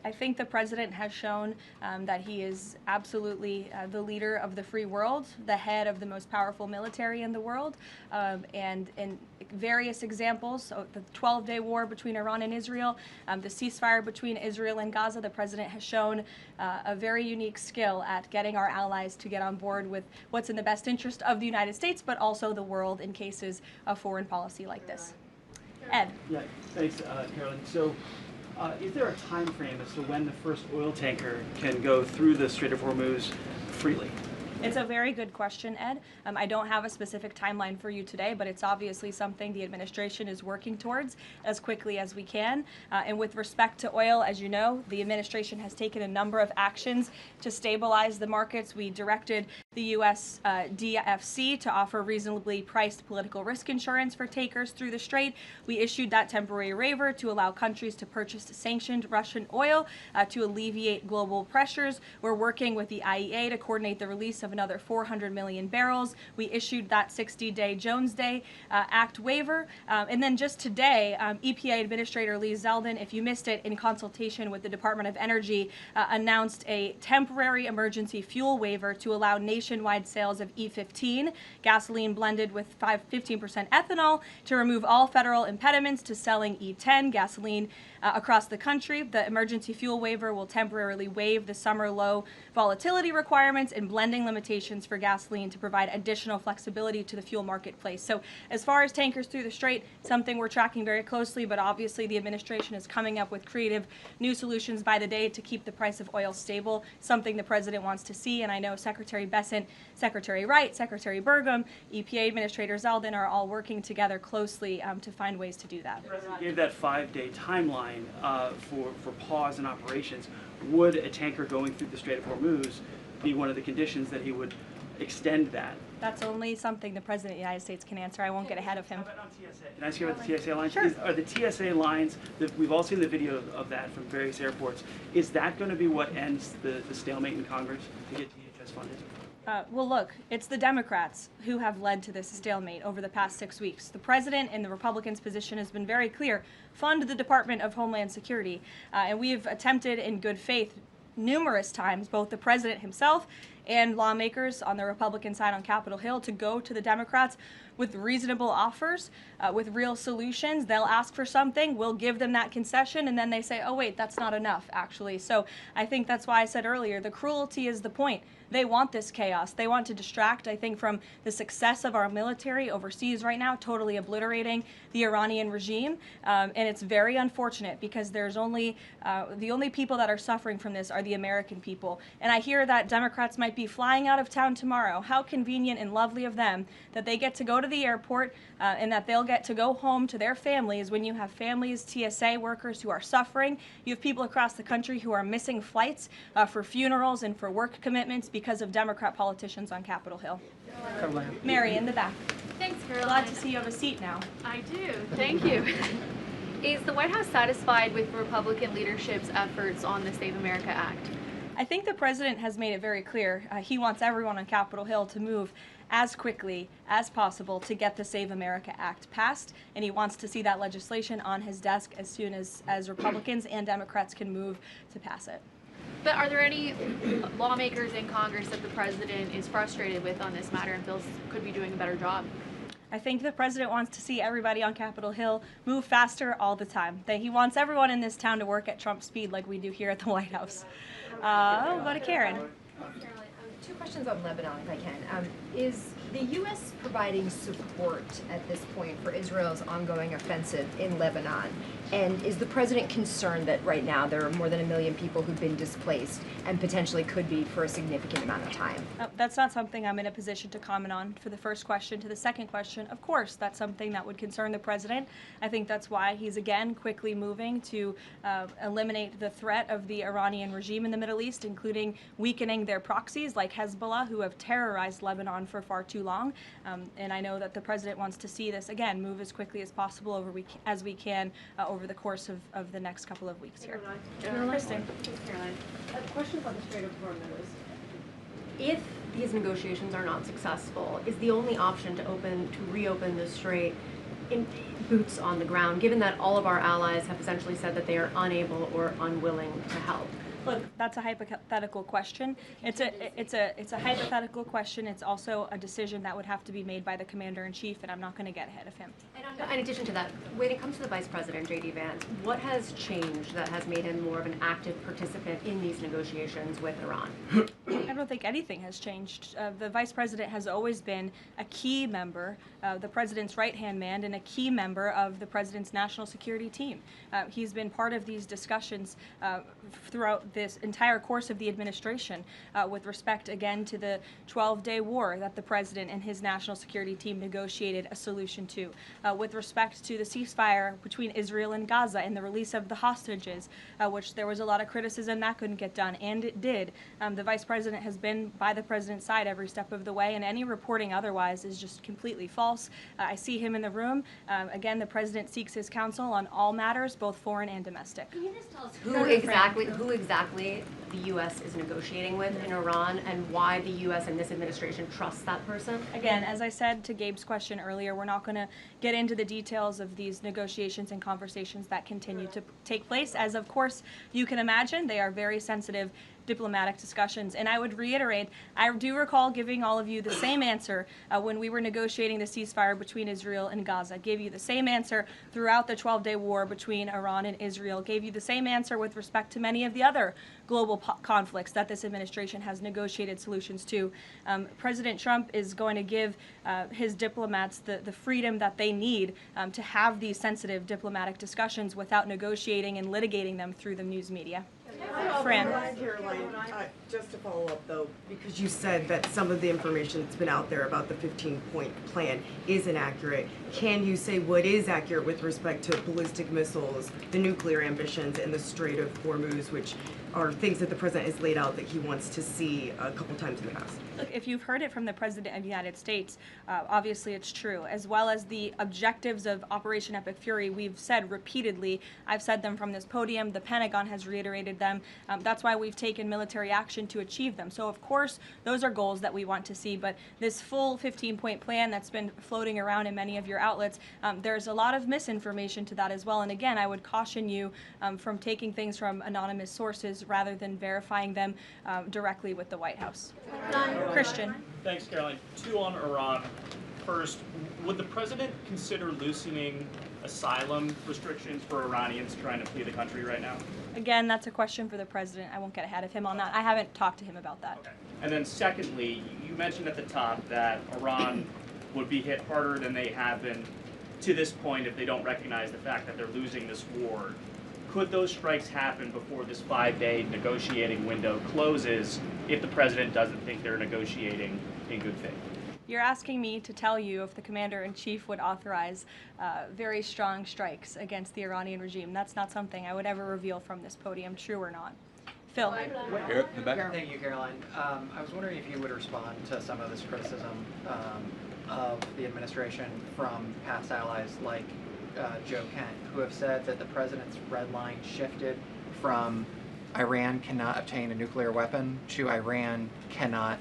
I think the president has shown that he is absolutely the leader of the free world, the head of the most powerful military in the world, and in various examples, so the 12-day war between Iran and Israel, the ceasefire between Israel and Gaza, the president has shown a very unique skill at getting our allies to get on board with what's in the best interest of the United States, but also the world in cases of foreign policy like this. Ed. Yeah, thanks, Caroline. So, is there a time frame as to when the first oil tanker can go through the Strait of Hormuz freely? It's a very good question, Ed. I don't have a specific timeline for you today, but it's obviously something the administration is working towards as quickly as we can. And with respect to oil, as you know, the administration has taken a number of actions to stabilize the markets. We directed the U.S. DFC to offer reasonably priced political risk insurance for takers through the strait. We issued that temporary waiver to allow countries to purchase sanctioned Russian oil to alleviate global pressures. We're working with the IEA to coordinate the release of another 400 million barrels. We issued that 60-day Jones Day Act waiver. And then just today, EPA Administrator Lee Zeldin, if you missed it, in consultation with the Department of Energy, announced a temporary emergency fuel waiver to allow nationwide sales of E15, gasoline blended with 15% ethanol, to remove all federal impediments to selling E10 gasoline across the country. The emergency fuel waiver will temporarily waive the summer low volatility requirements and blending limitations for gasoline to provide additional flexibility to the fuel marketplace. So as far as tankers through the strait, something we're tracking very closely, but obviously the administration is coming up with creative new solutions by the day to keep the price of oil stable, something the president wants to see. And I know Secretary Bessent, Secretary Wright, Secretary Burgum, EPA Administrator Zeldin are all working together closely to find ways to do that. The president gave that 5-day timeline for pause in operations. Would a tanker going through the Strait of Hormuz be one of the conditions that he would extend that? That's only something the President of the United States can answer. I won't get ahead of him. How about on TSA? Can I ask you about the TSA lines? Sure. Are the TSA lines, that we've all seen the video of that from various airports, is that going to be what ends the stalemate in Congress to get DHS funded? Well, look, it's the Democrats who have led to this stalemate over the past 6 weeks. The president and the Republicans' position has been very clear. Fund the Department of Homeland Security. And we've attempted in good faith numerous times, both the president himself and lawmakers on the Republican side on Capitol Hill, to go to the Democrats with reasonable offers, with real solutions. They'll ask for something, we'll give them that concession, and then they say, oh wait, that's not enough, actually. So I think that's why I said earlier, the cruelty is the point. They want this chaos. They want to distract, I think, from the success of our military overseas right now, totally obliterating the Iranian regime. And it's very unfortunate because there's only, the only people that are suffering from this are the American people. And I hear that Democrats might be flying out of town tomorrow. How convenient and lovely of them that they get to go to the airport and that they'll get to go home to their families when you have families, TSA workers who are suffering. You have people across the country who are missing flights for funerals and for work commitments because of Democrat politicians on Capitol Hill. Mary, in the back. Thanks, Caroline. Glad to see you have a seat now. I do. Thank you. Is the White House satisfied with Republican leadership's efforts on the Save America Act? I think the president has made it very clear. He wants everyone on Capitol Hill to move as quickly as possible to get the Save America Act passed, and he wants to see that legislation on his desk as soon as Republicans and Democrats can move to pass it. But are there any lawmakers in Congress that the president is frustrated with on this matter and feels could be doing a better job? I think the president wants to see everybody on Capitol Hill move faster all the time. That he wants everyone in this town to work at Trump speed like we do here at the White House. I'll go to Karen. Caroline, 2 questions on Lebanon, if I can. Is the U.S. providing support at this point for Israel's ongoing offensive in Lebanon? And is the president concerned that right now there are more than 1 million people who've been displaced and potentially could be for a significant amount of time? That's not something I'm in a position to comment on. For the first question. To the second question, of course, that's something that would concern the president. I think that's why he's again quickly moving to eliminate the threat of the Iranian regime in the Middle East, including weakening their proxies like Hezbollah, who have terrorized Lebanon for far too long. And I know that the president wants to see this, again, move as quickly as possible as we can over the course of the next couple of weeks here. Kristen. Caroline, a question about the Strait of Hormuz. If these negotiations are not successful, is the only option to reopen the strait in boots on the ground, given that all of our allies have essentially said that they are unable or unwilling to help? Look, that's a hypothetical question. It's a hypothetical question. It's also a decision that would have to be made by the commander-in-chief, and I'm not going to get ahead of him. And in addition to that, when it comes to the Vice President, J.D. Vance, what has changed that has made him more of an active participant in these negotiations with Iran? I don't think anything has changed. The Vice President has always been a key member, the President's right-hand man, and a key member of the President's national security team. He's been part of these discussions throughout this entire course of the administration with respect, again, to the 12-day war that the President and his national security team negotiated a solution to, with respect to the ceasefire between Israel and Gaza and the release of the hostages, which there was a lot of criticism that couldn't get done, and it did. The Vice President has been by the President's side every step of the way, and any reporting otherwise is just completely false. I see him in the room. Again, the President seeks his counsel on all matters, both foreign and domestic. Can you just tell us who exactly the U.S. is negotiating with in Iran, and why the U.S. and this administration trusts that person? Again, as I said to Gabe's question earlier, we're not going to get into the details of these negotiations and conversations that continue to take place. As of course you can imagine, they are very sensitive diplomatic discussions. And I would reiterate, I do recall giving all of you the same answer when we were negotiating the ceasefire between Israel and Gaza. Gave you the same answer throughout the 12-day war between Iran and Israel. Gave you the same answer with respect to many of the other global conflicts that this administration has negotiated solutions to. President Trump is going to give his diplomats the freedom that they need to have these sensitive diplomatic discussions without negotiating and litigating them through the news media. Fran. Caroline, just to follow up though, because you said that some of the information that's been out there about the 15-point plan is inaccurate, can you say what is accurate with respect to ballistic missiles, the nuclear ambitions, and the Strait of Hormuz, which are things that the president has laid out that he wants to see a couple times in the past? Look, if you've heard it from the President of the United States, obviously it's true, as well as the objectives of Operation Epic Fury. We've said repeatedly, I've said them from this podium, the Pentagon has reiterated them. That's why we've taken military action to achieve them. So of course, those are goals that we want to see, but this full 15-point plan that's been floating around in many of your outlets, there's a lot of misinformation to that as well. And again, I would caution you from taking things from anonymous sources rather than verifying them directly with the White House. Christian. Thanks, Caroline. 2 on Iran. First, would the president consider loosening asylum restrictions for Iranians trying to flee the country right now? Again, that's a question for the president. I won't get ahead of him on that. I haven't talked to him about that. Okay. And then secondly, you mentioned at the top that Iran would be hit harder than they have been to this point if they don't recognize the fact that they're losing this war. Could those strikes happen before this 5-day negotiating window closes if the president doesn't think they're negotiating in good faith? You're asking me to tell you if the commander-in-chief would authorize very strong strikes against the Iranian regime. That's not something I would ever reveal from this podium, true or not. Phil. Here, in the back. Thank you, Caroline. I was wondering if you would respond to some of this criticism of the administration from past allies like Joe Kent, who have said that the president's red line shifted from Iran cannot obtain a nuclear weapon to Iran cannot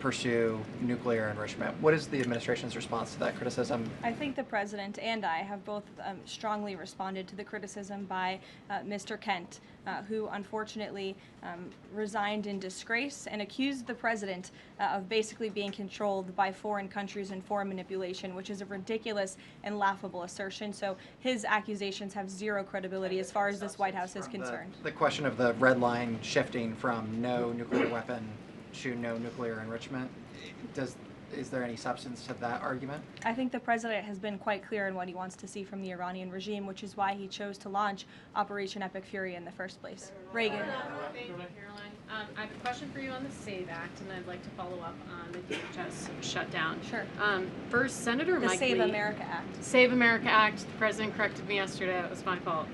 pursue nuclear enrichment. What is the administration's response to that criticism? I think the president and I have both strongly responded to the criticism by Mr. Kent, who unfortunately resigned in disgrace and accused the president of basically being controlled by foreign countries and foreign manipulation, which is a ridiculous and laughable assertion. So his accusations have zero credibility as far as this White House is concerned. The question of the red line shifting from no nuclear weapon to no nuclear enrichment, is there any substance to that argument? I think the president has been quite clear in what he wants to see from the Iranian regime, which is why he chose to launch Operation Epic Fury in the first place. Reagan. Thank you, Caroline. I have a question for you on the SAVE Act, and I'd like to follow up on the DHS shutdown. Sure. First, Senator Mike Lee. The Save America Act. Save America Act. The president corrected me yesterday. It was my fault.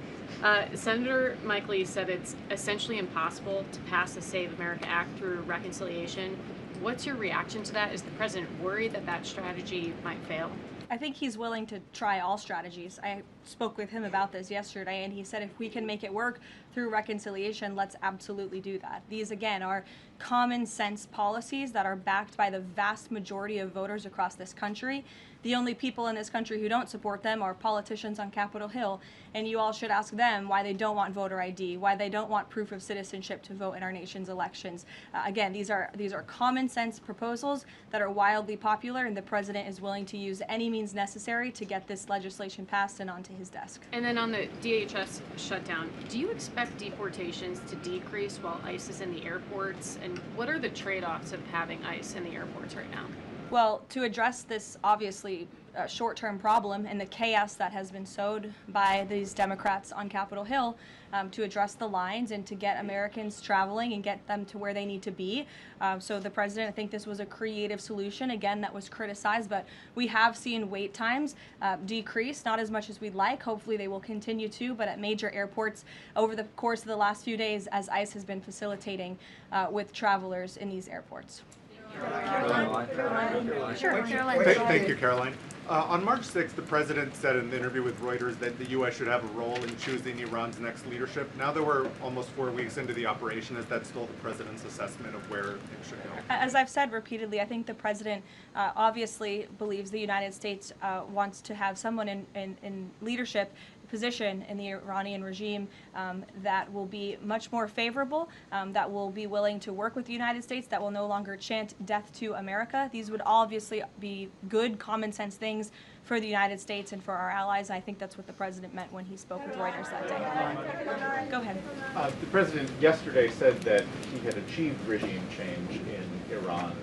Senator Mike Lee said it's essentially impossible to pass the Save America Act through reconciliation. What's your reaction to that? Is the president worried that that strategy might fail? I think he's willing to try all strategies. I spoke with him about this yesterday, and he said if we can make it work through reconciliation, let's absolutely do that. These, again, are common sense policies that are backed by the vast majority of voters across this country. The only people in this country who don't support them are politicians on Capitol Hill, and you all should ask them why they don't want voter ID, why they don't want proof of citizenship to vote in our nation's elections. Again, these are common sense proposals that are wildly popular, and the president is willing to use any means necessary to get this legislation passed and onto his desk. And then on the DHS shutdown, do you expect deportations to decrease while ICE is in the airports? And what are the trade-offs of having ICE in the airports right now? Well, to address this obviously short-term problem and the chaos that has been sowed by these Democrats on Capitol Hill, to address the lines and to get Americans traveling and get them to where they need to be. So the president, I think this was a creative solution, again, that was criticized, but we have seen wait times decrease, not as much as we'd like. Hopefully they will continue to, but at major airports over the course of the last few days as ICE has been facilitating with travelers in these airports. Sure. Thank you, Caroline. On March 6th, the president said in an interview with Reuters that the U.S. should have a role in choosing Iran's next leadership. Now that we're almost 4 weeks into the operation, is that still the president's assessment of where it should go? As I've said repeatedly, I think the president obviously believes the United States wants to have someone in leadership position in the Iranian regime that will be much more favorable, that will be willing to work with the United States, that will no longer chant death to America. These would obviously be good common sense things for the United States and for our allies. I think that's what the president meant when he spoke with Reuters that day. Go ahead. The president yesterday said that he had achieved regime change in Iran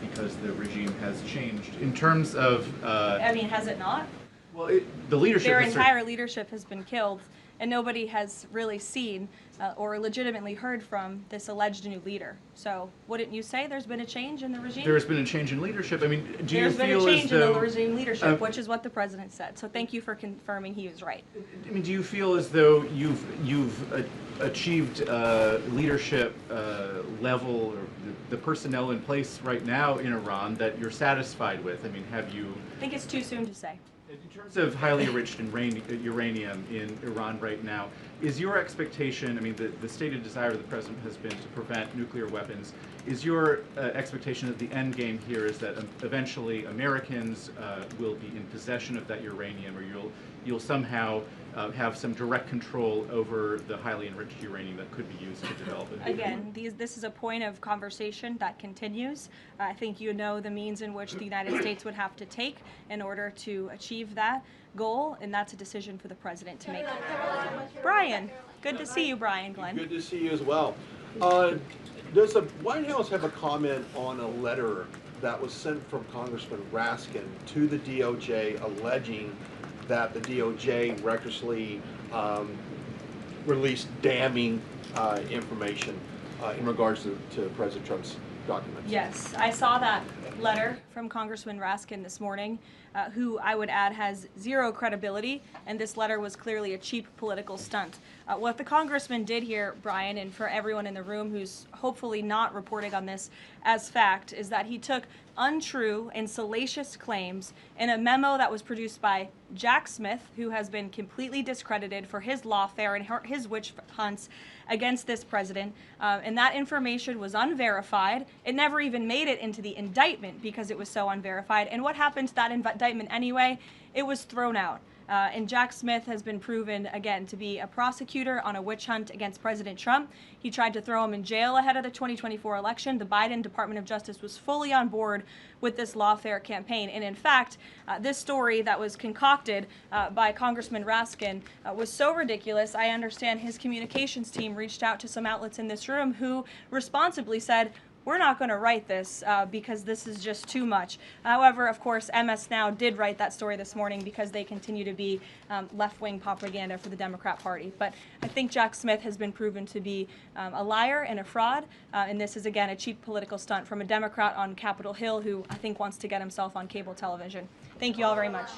because the regime has changed. In terms of... I mean, has it not? Well, the leadership... Their entire leadership has been killed, and nobody has really seen or legitimately heard from this alleged new leader. So wouldn't you say there's been a change in the regime? There's been a change in leadership. I mean, do you feel as though... There's been a change in the regime leadership, which is what the president said. So thank you for confirming he was right. I mean, do you feel as though you've achieved leadership level or the personnel in place right now in Iran that you're satisfied with? I mean, have you... I think it's too soon to say. In terms of highly enriched uranium in Iran right now, is your expectation, I mean, the stated desire of the president has been to prevent nuclear weapons. Is your expectation that the end game here is that eventually Americans will be in possession of that uranium, or you'll somehow have some direct control over the highly enriched uranium that could be used to develop it? Again, this is a point of conversation that continues. I think you know the means in which the United States would have to take in order to achieve that goal, and that's a decision for the president to make. Brian, good to see you, Brian Glenn. Good to see you as well. Does the White House have a comment on a letter that was sent from Congressman Raskin to the DOJ alleging that the DOJ recklessly released damning information in regards to President Trump's documents? Yes, I saw that letter from Congressman Raskin this morning, who I would add has zero credibility, and this letter was clearly a cheap political stunt. What the congressman did here, Brian, and for everyone in the room who's hopefully not reporting on this as fact, is that he took untrue and salacious claims in a memo that was produced by Jack Smith, who has been completely discredited for his lawfare and his witch hunts against this president. And that information was unverified. It never even made it into the indictment because it was so unverified. And what happened to that indictment anyway? It was thrown out. And Jack Smith has been proven, again, to be a prosecutor on a witch hunt against President Trump. He tried to throw him in jail ahead of the 2024 election. The Biden Department of Justice was fully on board with this lawfare campaign. And in fact, this story that was concocted by Congressman Raskin was so ridiculous, I understand his communications team reached out to some outlets in this room who responsibly said, we're not going to write this because this is just too much. However, of course, MS Now did write that story this morning because they continue to be left-wing propaganda for the Democrat Party. But I think Jack Smith has been proven to be a liar and a fraud, and this is, again, a cheap political stunt from a Democrat on Capitol Hill who I think wants to get himself on cable television. Thank you all very much.